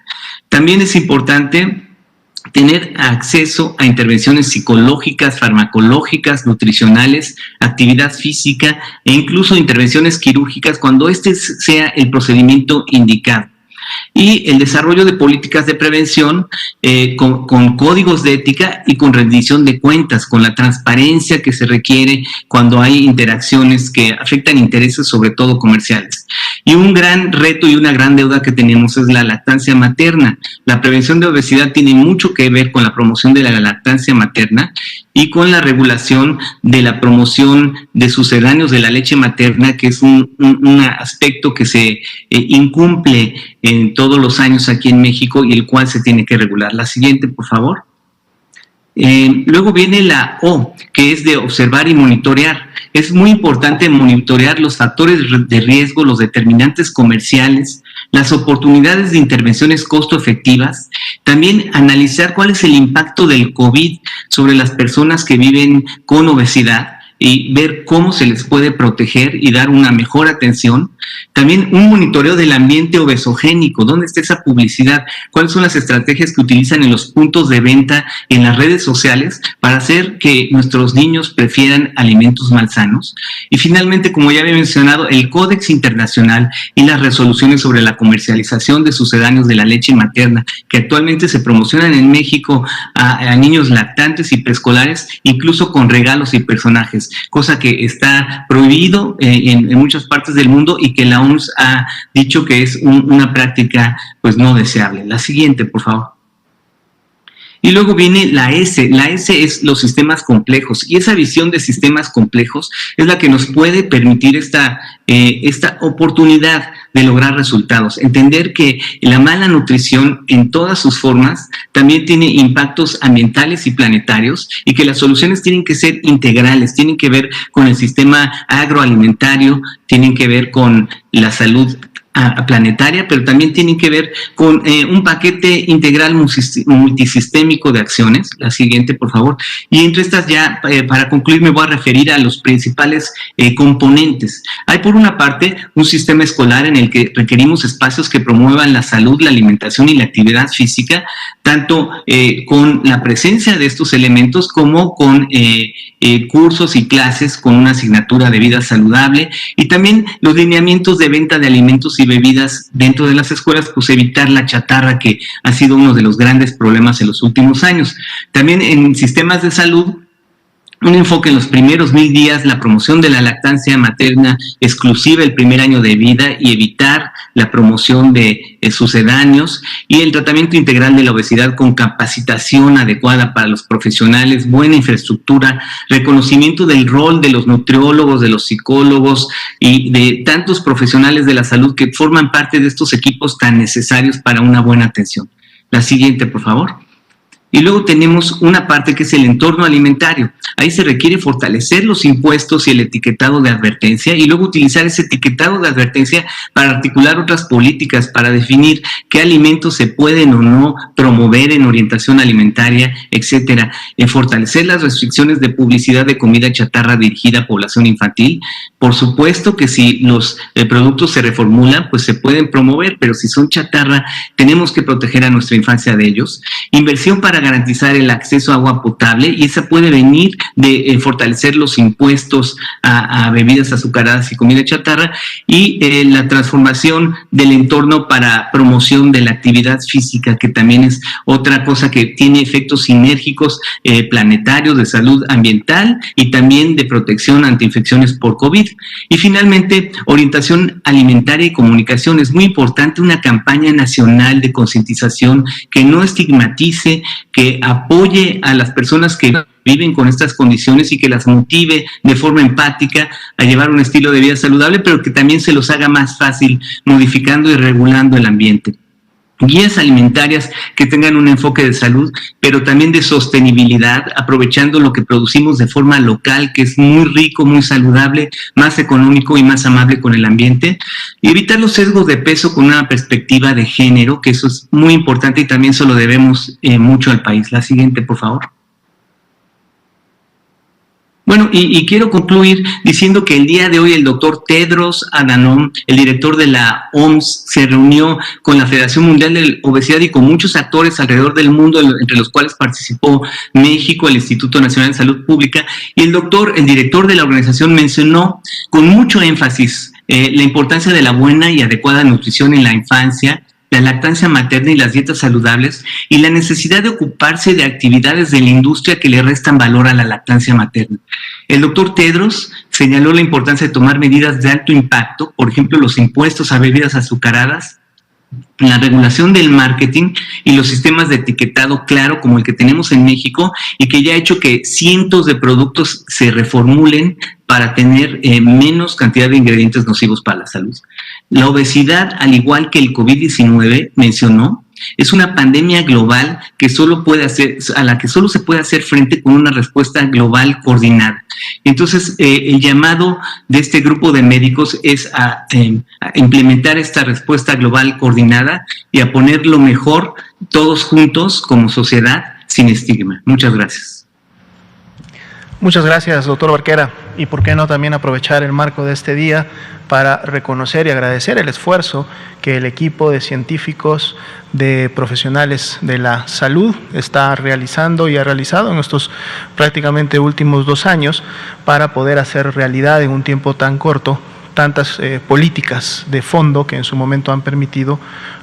También es importante tener acceso a intervenciones psicológicas, farmacológicas, nutricionales, actividad física e incluso intervenciones quirúrgicas cuando este sea el procedimiento indicado. Y el desarrollo de políticas de prevención con códigos de ética y con rendición de cuentas, con la transparencia que se requiere cuando hay interacciones que afectan intereses, sobre todo comerciales. Y un gran reto y una gran deuda que tenemos es la lactancia materna. La prevención de obesidad tiene mucho que ver con la promoción de la lactancia materna y con la regulación de la promoción de sucedáneos de la leche materna, que es un aspecto que se incumple en todos los años aquí en México y el cual se tiene que regular. La siguiente, por favor. Luego viene la O, que es de observar y monitorear. Es muy importante monitorear los factores de riesgo, los determinantes comerciales, las oportunidades de intervenciones costo efectivas, también analizar cuál es el impacto del COVID sobre las personas que viven con obesidad y ver cómo se les puede proteger y dar una mejor atención. También un monitoreo del ambiente obesogénico, dónde está esa publicidad, cuáles son las estrategias que utilizan en los puntos de venta, en las redes sociales, para hacer que nuestros niños prefieran alimentos malsanos. Y finalmente, como ya había mencionado, el Códex Internacional y las resoluciones sobre la comercialización de sucedáneos de la leche materna, que actualmente se promocionan en México a niños lactantes y preescolares, incluso con regalos y personajes, cosa que está prohibido en muchas partes del mundo y que la OMS ha dicho que es una práctica pues no deseable. La siguiente, por favor. Y luego viene la S. La S es los sistemas complejos, y esa visión de sistemas complejos es la que nos puede permitir esta oportunidad de lograr resultados. Entender que la mala nutrición en todas sus formas también tiene impactos ambientales y planetarios, y que las soluciones tienen que ser integrales, tienen que ver con el sistema agroalimentario, tienen que ver con la salud planetaria, pero también tienen que ver con un paquete integral multisistémico de acciones. La siguiente, por favor. Y entre estas ya, para concluir, me voy a referir a los principales componentes. Hay por una parte un sistema escolar en el que requerimos espacios que promuevan la salud, la alimentación y la actividad física, tanto con la presencia de estos elementos como con cursos y clases con una asignatura de vida saludable, y también los lineamientos de venta de alimentos y bebidas dentro de las escuelas, pues evitar la chatarra, que ha sido uno de los grandes problemas en los últimos años. También en sistemas de salud, un enfoque en los primeros 1000 días, la promoción de la lactancia materna exclusiva el primer año de vida y evitar la promoción de sucedáneos, y el tratamiento integral de la obesidad con capacitación adecuada para los profesionales, buena infraestructura, reconocimiento del rol de los nutriólogos, de los psicólogos y de tantos profesionales de la salud que forman parte de estos equipos tan necesarios para una buena atención. La siguiente, por favor. Y luego tenemos una parte que es el entorno alimentario. Ahí se requiere fortalecer los impuestos y el etiquetado de advertencia, y luego utilizar ese etiquetado de advertencia para articular otras políticas, para definir qué alimentos se pueden o no promover en orientación alimentaria, etcétera. Fortalecer las restricciones de publicidad de comida chatarra dirigida a población infantil. Por supuesto que si los productos se reformulan, pues se pueden promover, pero si son chatarra, tenemos que proteger a nuestra infancia de ellos. Inversión para garantizar el acceso a agua potable, y esa puede venir de fortalecer los impuestos a bebidas azucaradas y comida chatarra, y la transformación del entorno para promoción de la actividad física, que también es otra cosa que tiene efectos sinérgicos planetarios de salud ambiental y también de protección ante infecciones por COVID. Y finalmente, orientación alimentaria y comunicación. Es muy importante una campaña nacional de concientización que no estigmatice, que apoye a las personas que viven con estas condiciones y que las motive de forma empática a llevar un estilo de vida saludable, pero que también se los haga más fácil modificando y regulando el ambiente. Guías alimentarias que tengan un enfoque de salud, pero también de sostenibilidad, aprovechando lo que producimos de forma local, que es muy rico, muy saludable, más económico y más amable con el ambiente. Y evitar los sesgos de peso con una perspectiva de género, que eso es muy importante y también se lo debemos mucho al país. La siguiente, por favor. Bueno, y quiero concluir diciendo que el día de hoy el doctor Tedros Adhanom, el director de la OMS, se reunió con la Federación Mundial de Obesidad y con muchos actores alrededor del mundo, entre los cuales participó México, el Instituto Nacional de Salud Pública, y el director de la organización mencionó con mucho énfasis la importancia de la buena y adecuada nutrición en la infancia, la lactancia materna y las dietas saludables, y la necesidad de ocuparse de actividades de la industria que le restan valor a la lactancia materna. El doctor Tedros señaló la importancia de tomar medidas de alto impacto, por ejemplo, los impuestos a bebidas azucaradas, la regulación del marketing y los sistemas de etiquetado claro como el que tenemos en México, y que ya ha hecho que cientos de productos se reformulen para tener menos cantidad de ingredientes nocivos para la salud. La obesidad, al igual que el COVID-19, mencionó, es una pandemia global a la que solo se puede hacer frente con una respuesta global coordinada. Entonces, el llamado de este grupo de médicos es a implementar esta respuesta global coordinada y a poner lo mejor todos juntos como sociedad sin estigma. Muchas gracias. Muchas gracias, doctor Barquera. Y por qué no también aprovechar el marco de este día para reconocer y agradecer el esfuerzo que el equipo de científicos, de profesionales de la salud está realizando y ha realizado en estos prácticamente últimos 2 años para poder hacer realidad en un tiempo tan corto tantas políticas de fondo que en su momento han permitido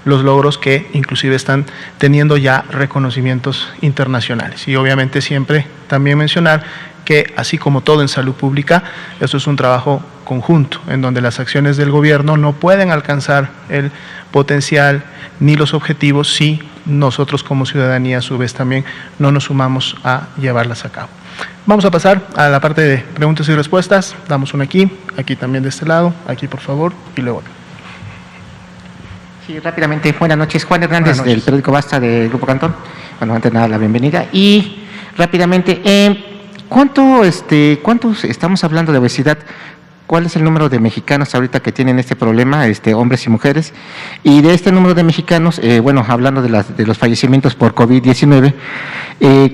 los logros que inclusive están teniendo ya reconocimientos internacionales. Y obviamente siempre también mencionar que así como todo en salud pública, esto es un trabajo conjunto en donde las acciones del gobierno no pueden alcanzar el potencial ni los objetivos si nosotros como ciudadanía a su vez también no nos sumamos a llevarlas a cabo. Vamos a pasar a la parte de preguntas y respuestas. Damos una aquí también de este lado, aquí por favor, y luego. Sí, rápidamente, buenas noches. Juan Hernández, del periódico Basta del Grupo Cantón. Bueno, antes de nada, la bienvenida. Y rápidamente, ¿cuántos estamos hablando de obesidad? ¿Cuál es el número de mexicanos ahorita que tienen este problema, hombres y mujeres? Y de este número de mexicanos, hablando de los fallecimientos por COVID-19,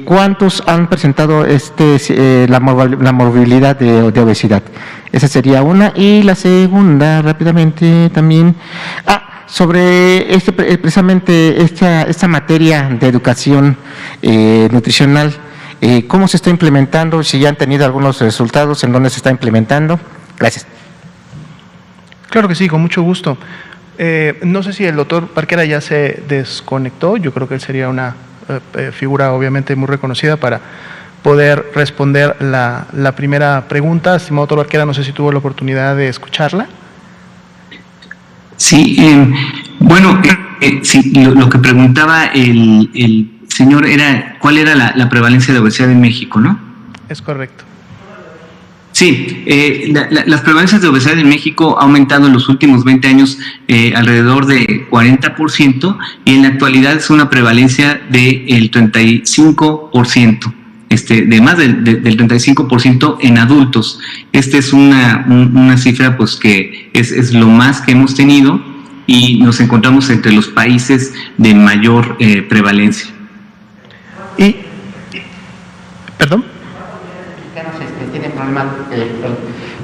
¿cuántos han presentado la morbilidad de obesidad? Esa sería una. Y la segunda, rápidamente también, sobre precisamente esta materia de educación nutricional, ¿cómo se está implementando? Si ya han tenido algunos resultados, ¿en dónde se está implementando? Gracias. Claro que sí, con mucho gusto. No sé si el doctor Barquera ya se desconectó. Yo creo que él sería una figura obviamente muy reconocida para poder responder la primera pregunta. Estimado doctor Barquera, no sé si tuvo la oportunidad de escucharla. Sí, sí, lo que preguntaba el señor era ¿cuál era la prevalencia de obesidad en México, no? Es correcto. Sí, las prevalencias de obesidad en México ha aumentado en los últimos 20 años alrededor de 40%, y en la actualidad es una prevalencia del 35%, de más del 35% en adultos. Esta es una cifra pues que es lo más que hemos tenido, y nos encontramos entre los países de mayor prevalencia. ¿Perdón? Tienen problemas,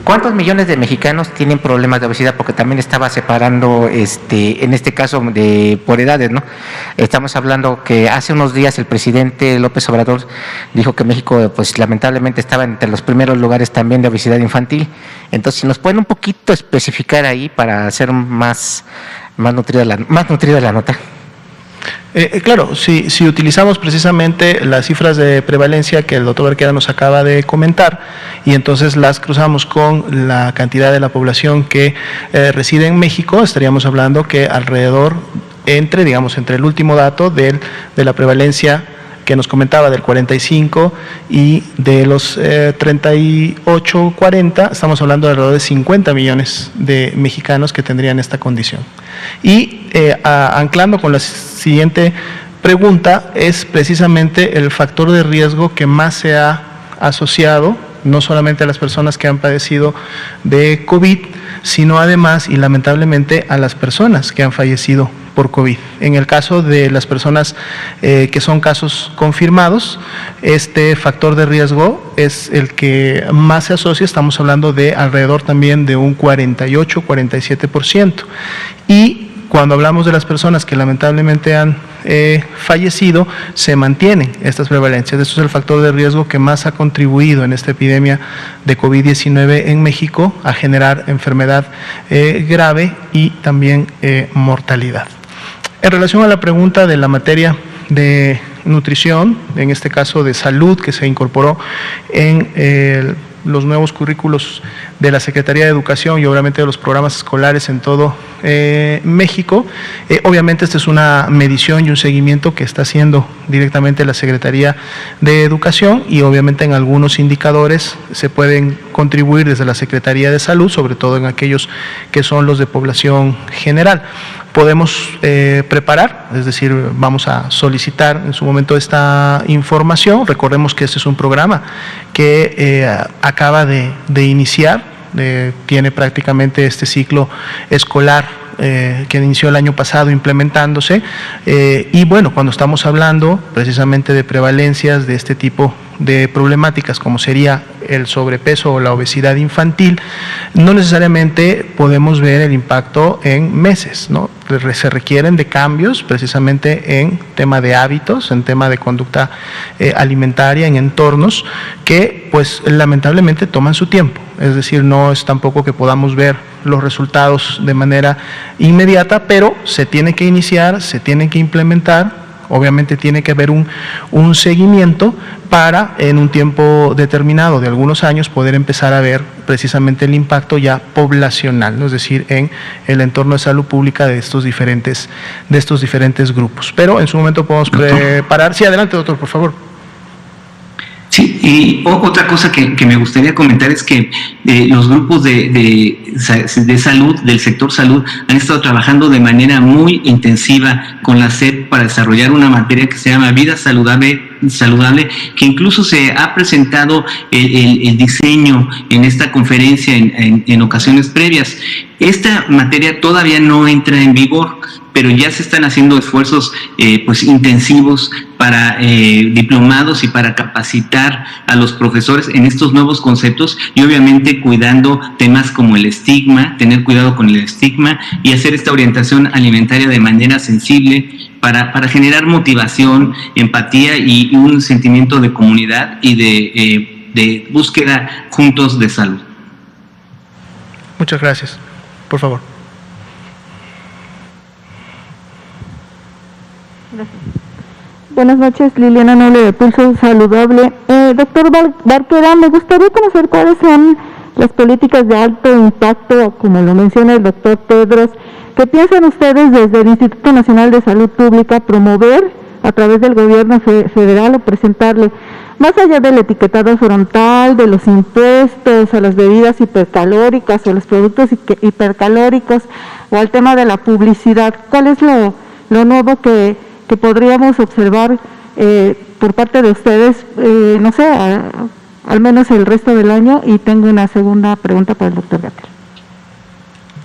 ¿cuántos millones de mexicanos tienen problemas de obesidad? Porque también estaba separando, en este caso, por edades, ¿no? Estamos hablando que hace unos días el presidente López Obrador dijo que México, pues lamentablemente estaba entre los primeros lugares también de obesidad infantil. Entonces, si nos pueden un poquito especificar ahí para hacer más nutrida la nota. Claro, si utilizamos precisamente las cifras de prevalencia que el doctor Barquera nos acaba de comentar y entonces las cruzamos con la cantidad de la población que reside en México, estaríamos hablando que alrededor entre el último dato de la prevalencia que nos comentaba del 45 y de los 38, 40, estamos hablando de alrededor de 50 millones de mexicanos que tendrían esta condición. Y anclando con la siguiente pregunta, es precisamente el factor de riesgo que más se ha asociado, no solamente a las personas que han padecido de COVID, sino además y lamentablemente a las personas que han fallecido por COVID. En el caso de las personas que son casos confirmados, este factor de riesgo es el que más se asocia, estamos hablando de alrededor también de un 48-47%. Y cuando hablamos de las personas que lamentablemente han fallecido, se mantienen estas prevalencias. Esto es el factor de riesgo que más ha contribuido en esta epidemia de COVID-19 en México a generar enfermedad grave y también mortalidad. En relación a la pregunta de la materia de nutrición, en este caso de salud, que se incorporó en los nuevos currículos de la Secretaría de Educación y obviamente de los programas escolares en todo México. Obviamente esta es una medición y un seguimiento que está haciendo directamente la Secretaría de Educación y obviamente en algunos indicadores se pueden contribuir desde la Secretaría de Salud, sobre todo en aquellos que son los de población general. Podemos preparar, es decir, vamos a solicitar en su momento esta información. Recordemos que este es un programa que acaba de iniciar, tiene prácticamente este ciclo escolar que inició el año pasado implementándose y bueno, cuando estamos hablando precisamente de prevalencias de este tipo de problemáticas como sería el sobrepeso o la obesidad infantil, no necesariamente podemos ver el impacto en meses, ¿no? Se requieren de cambios precisamente en tema de hábitos, en tema de conducta alimentaria, en entornos que pues lamentablemente toman su tiempo, es decir, no es tampoco que podamos ver los resultados de manera inmediata, pero se tiene que iniciar, se tiene que implementar. Obviamente tiene que haber un seguimiento para en un tiempo determinado de algunos años poder empezar a ver precisamente el impacto ya poblacional, ¿no? Es decir, en el entorno de salud pública de estos diferentes grupos. Pero en su momento podemos preparar. Sí, adelante, doctor, por favor. Sí, y otra cosa que me gustaría comentar es que los grupos de salud, del sector salud, han estado trabajando de manera muy intensiva con la SEP para desarrollar una materia que se llama Vida Saludable, que incluso se ha presentado el diseño en esta conferencia en ocasiones previas. Esta materia todavía no entra en vigor, pero ya se están haciendo esfuerzos pues intensivos para diplomados y para capacitar a los profesores en estos nuevos conceptos y obviamente cuidando temas como el estigma, tener cuidado con el estigma y hacer esta orientación alimentaria de manera sensible para generar motivación, empatía y un sentimiento de comunidad y de búsqueda juntos de salud. Muchas gracias. Por favor. Gracias. Buenas noches, Liliana Noble de Pulso Saludable. Doctor Barquera, me gustaría conocer cuáles son las políticas de alto impacto, como lo menciona el doctor Tedros, que piensan ustedes desde el Instituto Nacional de Salud Pública promover a través del gobierno federal o presentarle, más allá del etiquetado frontal, de los impuestos a las bebidas hipercalóricas o los productos hipercalóricos o al tema de la publicidad. ¿Cuál es lo nuevo que podríamos observar por parte de ustedes, no sé, al menos el resto del año? Y tengo una segunda pregunta para el doctor Gatell.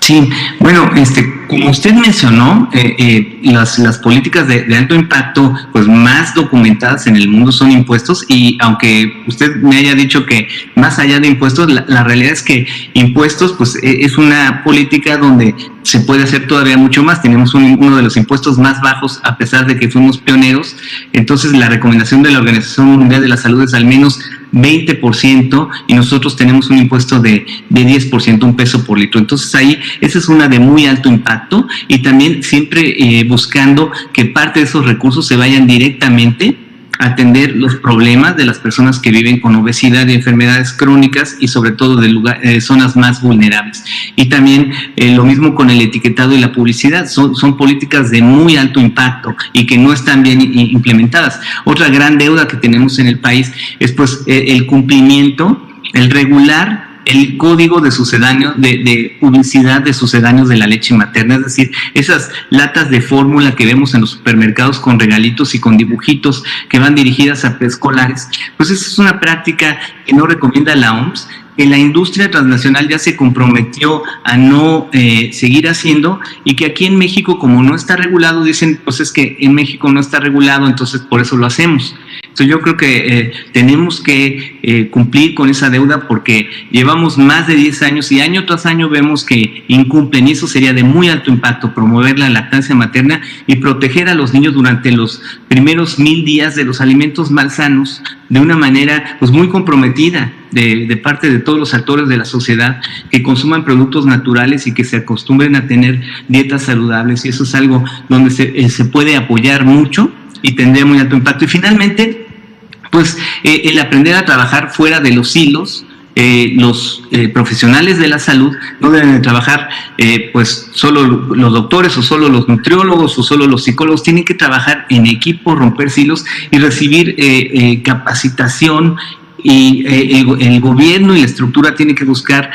Sí, bueno, como usted mencionó, las políticas de alto impacto, pues más documentadas en el mundo son impuestos, y aunque usted me haya dicho que más allá de impuestos, la realidad es que impuestos pues es una política donde se puede hacer todavía mucho más. Tenemos uno de los impuestos más bajos a pesar de que fuimos pioneros. Entonces la recomendación de la Organización Mundial de la Salud es al menos 20%, y nosotros tenemos un impuesto de 10%, un peso por litro. Entonces ahí esa es una de muy alto impacto, y también siempre buscando que parte de esos recursos se vayan directamente a atender los problemas de las personas que viven con obesidad y enfermedades crónicas, y sobre todo de zonas más vulnerables. Y también lo mismo con el etiquetado y la publicidad, son políticas de muy alto impacto y que no están bien implementadas. Otra gran deuda que tenemos en el país es pues el cumplimiento, el regular el código de sucedáneos, de publicidad de sucedáneos de la leche materna, es decir, esas latas de fórmula que vemos en los supermercados con regalitos y con dibujitos que van dirigidas a preescolares. Pues esa es una práctica que no recomienda la OMS, que la industria transnacional ya se comprometió a no seguir haciendo, y que aquí en México, como no está regulado, dicen, pues es que en México no está regulado, entonces por eso lo hacemos. Entonces yo creo que tenemos que cumplir con esa deuda, porque llevamos más de 10 años y año tras año vemos que incumplen, y eso sería de muy alto impacto, promover la lactancia materna y proteger a los niños durante los primeros 1000 días de los alimentos malsanos de una manera pues muy comprometida de parte de todos los actores de la sociedad, que consuman productos naturales y que se acostumbren a tener dietas saludables, y eso es algo donde se puede apoyar mucho y tendría muy alto impacto. Y finalmente, pues el aprender a trabajar fuera de los hilos. Los profesionales de la salud no deben de trabajar pues solo los doctores o solo los nutriólogos o solo los psicólogos, tienen que trabajar en equipo, romper silos y recibir capacitación, y el gobierno y la estructura tiene que buscar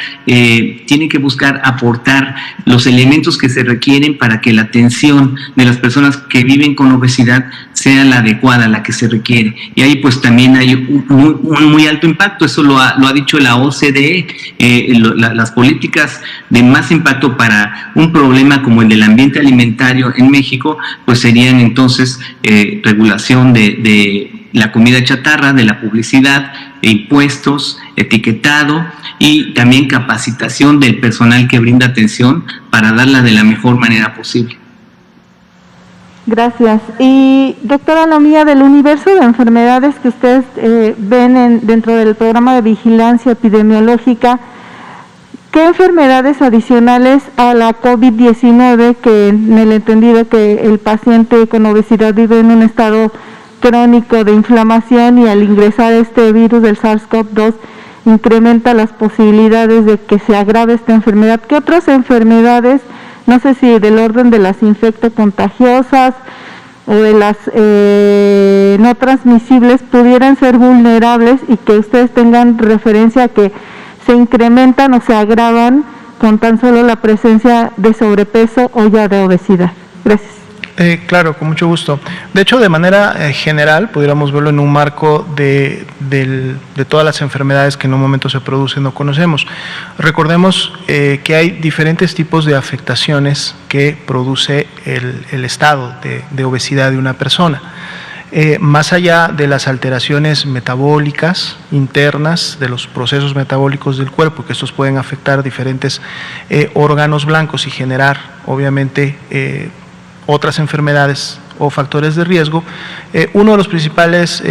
aportar los elementos que se requieren para que la atención de las personas que viven con obesidad sea la adecuada, la que se requiere. Y ahí pues también hay un muy alto impacto, eso lo ha dicho la OCDE, las políticas de más impacto para un problema como el del ambiente alimentario en México, pues serían entonces regulación de la comida chatarra, de la publicidad, impuestos, etiquetado, y también capacitación del personal que brinda atención para darla de la mejor manera posible. Gracias. Y doctora Lomía, del universo de enfermedades que ustedes ven dentro del programa de vigilancia epidemiológica, ¿qué enfermedades adicionales a la COVID-19, que en el entendido que el paciente con obesidad vive en un estado crónico de inflamación, y al ingresar este virus del SARS-CoV-2 incrementa las posibilidades de que se agrave esta enfermedad? ¿Qué otras enfermedades, no sé si del orden de las infectocontagiosas o de las no transmisibles, pudieran ser vulnerables y que ustedes tengan referencia a que se incrementan o se agravan con tan solo la presencia de sobrepeso o ya de obesidad? Gracias. Claro, con mucho gusto. De hecho, de manera general, pudiéramos verlo en un marco de todas las enfermedades que en un momento se producen o conocemos. Recordemos que hay diferentes tipos de afectaciones que produce el estado de obesidad de una persona. Más allá de las alteraciones metabólicas internas, de los procesos metabólicos del cuerpo, que estos pueden afectar diferentes órganos blancos y generar, obviamente, otras enfermedades o factores de riesgo, uno de los principales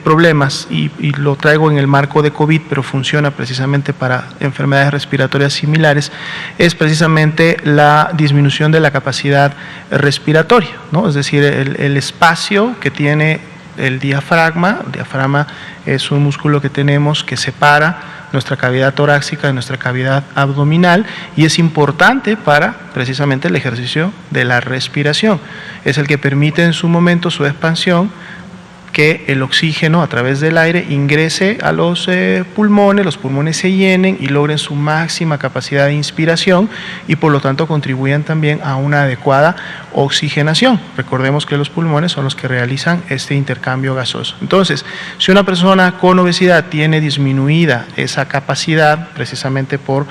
problemas, y lo traigo en el marco de COVID, pero funciona precisamente para enfermedades respiratorias similares, es precisamente la disminución de la capacidad respiratoria, ¿no? Es decir, el espacio que tiene el diafragma. El diafragma es un músculo que tenemos que separa nuestra cavidad torácica de nuestra cavidad abdominal, y es importante para precisamente el ejercicio de la respiración. Es el que permite en su momento su expansión, que el oxígeno a través del aire ingrese a los pulmones se llenen y logren su máxima capacidad de inspiración y por lo tanto contribuyan también a una adecuada oxigenación. Recordemos que los pulmones son los que realizan este intercambio gaseoso. Entonces, si una persona con obesidad tiene disminuida esa capacidad, precisamente por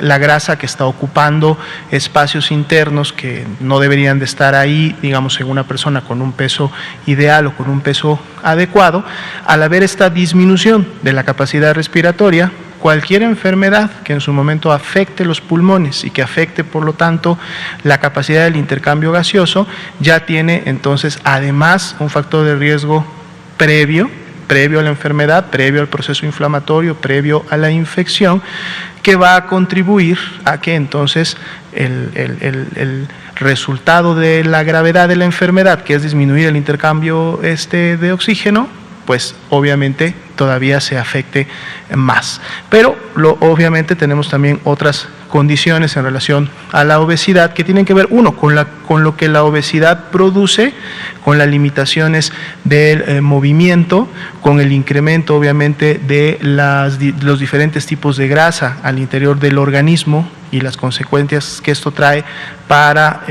la grasa que está ocupando espacios internos que no deberían de estar ahí, digamos, en una persona con un peso ideal o con un peso adecuado, al haber esta disminución de la capacidad respiratoria, cualquier enfermedad que en su momento afecte los pulmones y que afecte, por lo tanto, la capacidad del intercambio gaseoso, ya tiene entonces además un factor de riesgo previo a la enfermedad, previo al proceso inflamatorio, previo a la infección, que va a contribuir a que entonces el resultado de la gravedad de la enfermedad, que es disminuir el intercambio de oxígeno, pues obviamente todavía se afecte más. Pero obviamente tenemos también otras condiciones en relación a la obesidad que tienen que ver, uno, con lo que la obesidad produce, con las limitaciones del movimiento, con el incremento obviamente de los diferentes tipos de grasa al interior del organismo y las consecuencias que esto trae para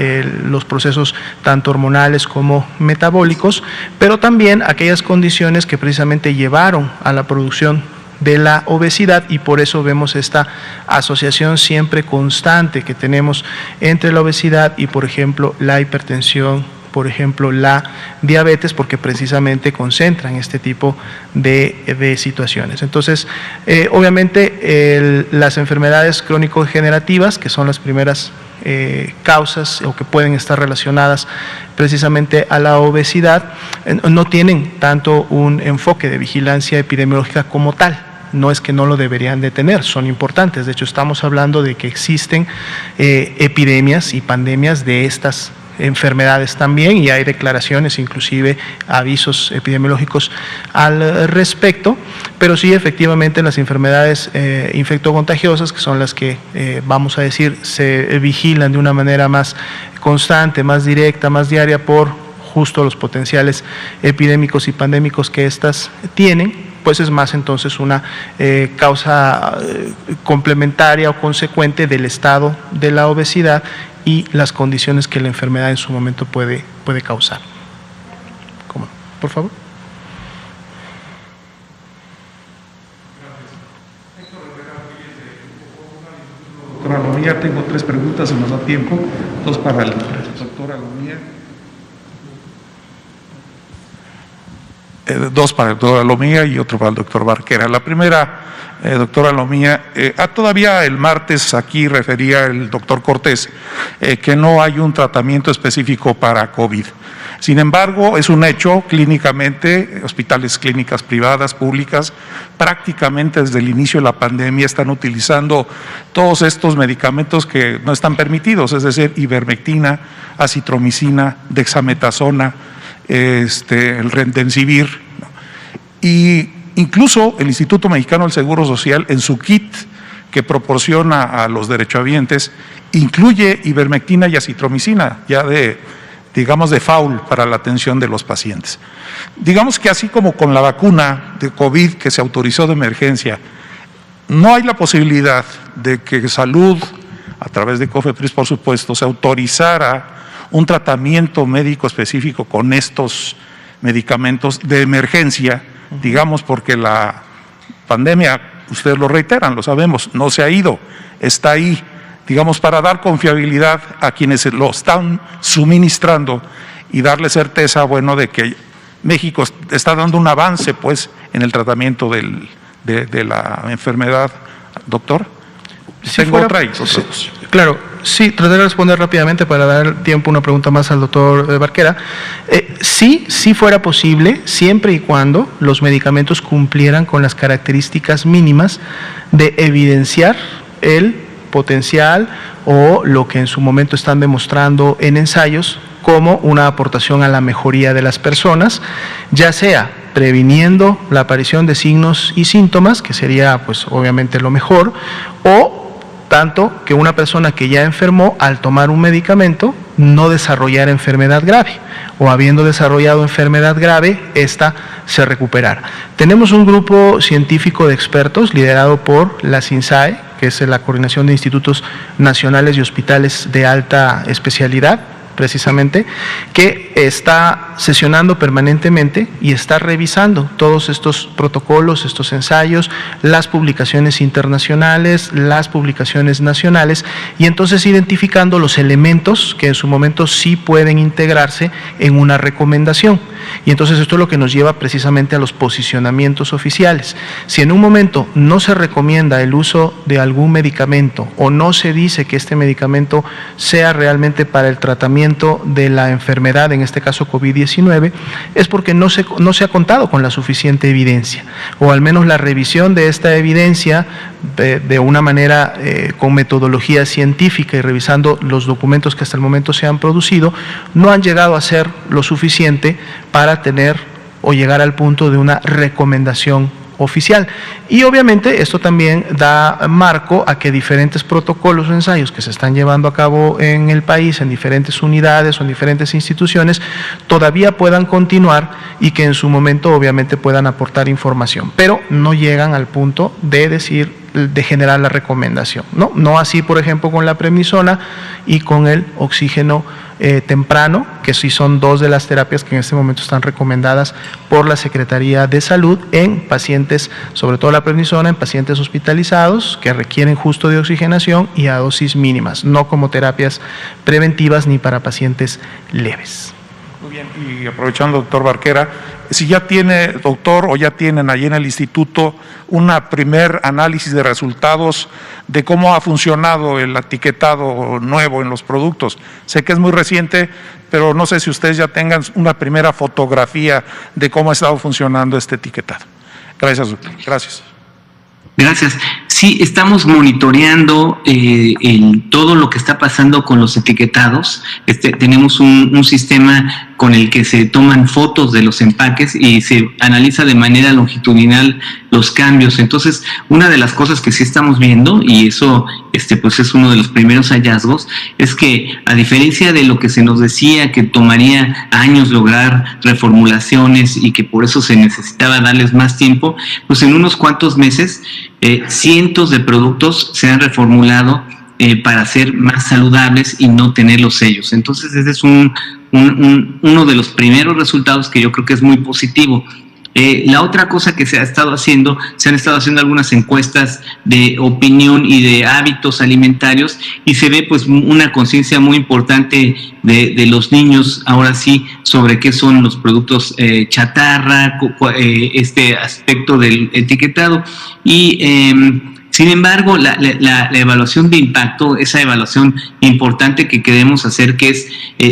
los procesos tanto hormonales como metabólicos, pero también aquellas condiciones que precisamente llevaron a la producción de la obesidad, y por eso vemos esta asociación siempre constante que tenemos entre la obesidad y, por ejemplo, la hipertensión, por ejemplo, la diabetes, porque precisamente concentran este tipo de situaciones. Entonces, obviamente, las enfermedades crónico-degenerativas, que son las primeras causas o que pueden estar relacionadas precisamente a la obesidad, no tienen tanto un enfoque de vigilancia epidemiológica como tal. No es que no lo deberían de tener, son importantes. De hecho, estamos hablando de que existen epidemias y pandemias de estas enfermedades también, y hay declaraciones, inclusive avisos epidemiológicos al respecto, pero sí, efectivamente, las enfermedades infectocontagiosas, que son las que vamos a decir se vigilan de una manera más constante, más directa, más diaria, por justo los potenciales epidémicos y pandémicos que éstas tienen, pues es más entonces una causa complementaria o consecuente del estado de la obesidad y las condiciones que la enfermedad en su momento puede causar. ¿Cómo? Por favor. Doctora Lomía, tengo 3 preguntas, si nos da tiempo, 2 para el doctora Lomía. 2 para el doctor Lomía y otro para el doctor Barquera. La primera, doctora Lomía, todavía el martes aquí refería el doctor Cortés que no hay un tratamiento específico para COVID. Sin embargo, es un hecho clínicamente, hospitales clínicas privadas, públicas, prácticamente desde el inicio de la pandemia están utilizando todos estos medicamentos que no están permitidos, es decir, ivermectina, acitromicina, dexametasona, el remdesivir, ¿no? Y incluso el Instituto Mexicano del Seguro Social, en su kit que proporciona a los derechohabientes, incluye ivermectina y acitromicina, ya de faul para la atención de los pacientes. Digamos que así como con la vacuna de COVID que se autorizó de emergencia, no hay la posibilidad de que Salud, a través de COFEPRIS por supuesto, se autorizara un tratamiento médico específico con estos medicamentos de emergencia, digamos, porque la pandemia, ustedes lo reiteran, lo sabemos, no se ha ido, está ahí, digamos, para dar confiabilidad a quienes lo están suministrando y darle certeza, bueno, de que México está dando un avance, pues, en el tratamiento de la enfermedad. Doctor, tengo otra y otra. Claro, sí, trataré de responder rápidamente para dar tiempo a una pregunta más al doctor Barquera. Sí fuera posible, siempre y cuando los medicamentos cumplieran con las características mínimas de evidenciar el potencial o lo que en su momento están demostrando en ensayos como una aportación a la mejoría de las personas, ya sea previniendo la aparición de signos y síntomas, que sería pues obviamente lo mejor, o tanto que una persona que ya enfermó al tomar un medicamento no desarrollar enfermedad grave, o habiendo desarrollado enfermedad grave, esta se recuperara. Tenemos un grupo científico de expertos liderado por la CINSAE, que es la Coordinación de Institutos Nacionales y Hospitales de Alta Especialidad, precisamente, que está sesionando permanentemente y está revisando todos estos protocolos, estos ensayos, las publicaciones internacionales, las publicaciones nacionales, y entonces identificando los elementos que en su momento sí pueden integrarse en una recomendación. Y entonces esto es lo que nos lleva precisamente a los posicionamientos oficiales. Si en un momento no se recomienda el uso de algún medicamento o no se dice que este medicamento sea realmente para el tratamiento de la enfermedad, en este caso COVID-19, es porque no se ha contado con la suficiente evidencia, o al menos la revisión de esta evidencia de una manera con metodología científica y revisando los documentos que hasta el momento se han producido, no han llegado a ser lo suficiente para tener o llegar al punto de una recomendación oficial. Y obviamente esto también da marco a que diferentes protocolos o ensayos que se están llevando a cabo en el país, en diferentes unidades o en diferentes instituciones, todavía puedan continuar y que en su momento obviamente puedan aportar información, pero no llegan al punto de generar la recomendación, no así por ejemplo con la prednisona y con el oxígeno temprano, que sí son dos de las terapias que en este momento están recomendadas por la Secretaría de Salud en pacientes, sobre todo la prednisona, en pacientes hospitalizados que requieren justo de oxigenación y a dosis mínimas, no como terapias preventivas ni para pacientes leves. Muy bien, y aprovechando, doctor Barquera, si ya tiene, doctor, o ya tienen allí en el instituto una primer análisis de resultados de cómo ha funcionado el etiquetado nuevo en los productos. Sé que es muy reciente, pero no sé si ustedes ya tengan una primera fotografía de cómo ha estado funcionando este etiquetado. Gracias, doctor. Gracias. Gracias. Sí, estamos monitoreando todo lo que está pasando con los etiquetados. Tenemos un sistema con el que se toman fotos de los empaques y se analiza de manera longitudinal los cambios. Entonces, una de las cosas que sí estamos viendo, y eso pues es uno de los primeros hallazgos, es que a diferencia de lo que se nos decía que tomaría años lograr reformulaciones y que por eso se necesitaba darles más tiempo, pues en unos cuantos meses cientos de productos se han reformulado para ser más saludables y no tener los sellos. Entonces ese es uno de los primeros resultados que yo creo que es muy positivo. La otra cosa que se han estado haciendo algunas encuestas de opinión y de hábitos alimentarios y se ve pues una conciencia muy importante de los niños ahora sí sobre qué son los productos chatarra, este aspecto del etiquetado y sin embargo, la evaluación de impacto, esa evaluación importante que queremos hacer, que es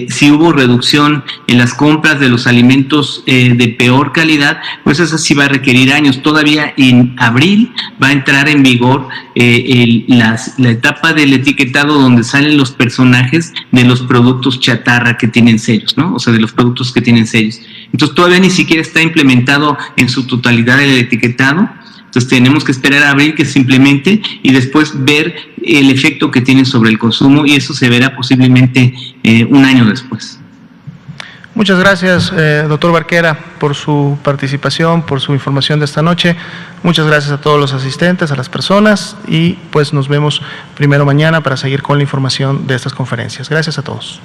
si hubo reducción en las compras de los alimentos de peor calidad, pues eso sí va a requerir años. Todavía en abril va a entrar en vigor la etapa del etiquetado donde salen los personajes de los productos chatarra que tienen sellos, ¿no? O sea, de los productos que tienen sellos. Entonces, todavía ni siquiera está implementado en su totalidad el etiquetado. Entonces tenemos que esperar a abril que se implemente y después ver el efecto que tiene sobre el consumo y eso se verá posiblemente un año después. Muchas gracias, doctor Barquera, por su participación, por su información de esta noche. Muchas gracias a todos los asistentes, a las personas y pues nos vemos primero mañana para seguir con la información de estas conferencias. Gracias a todos.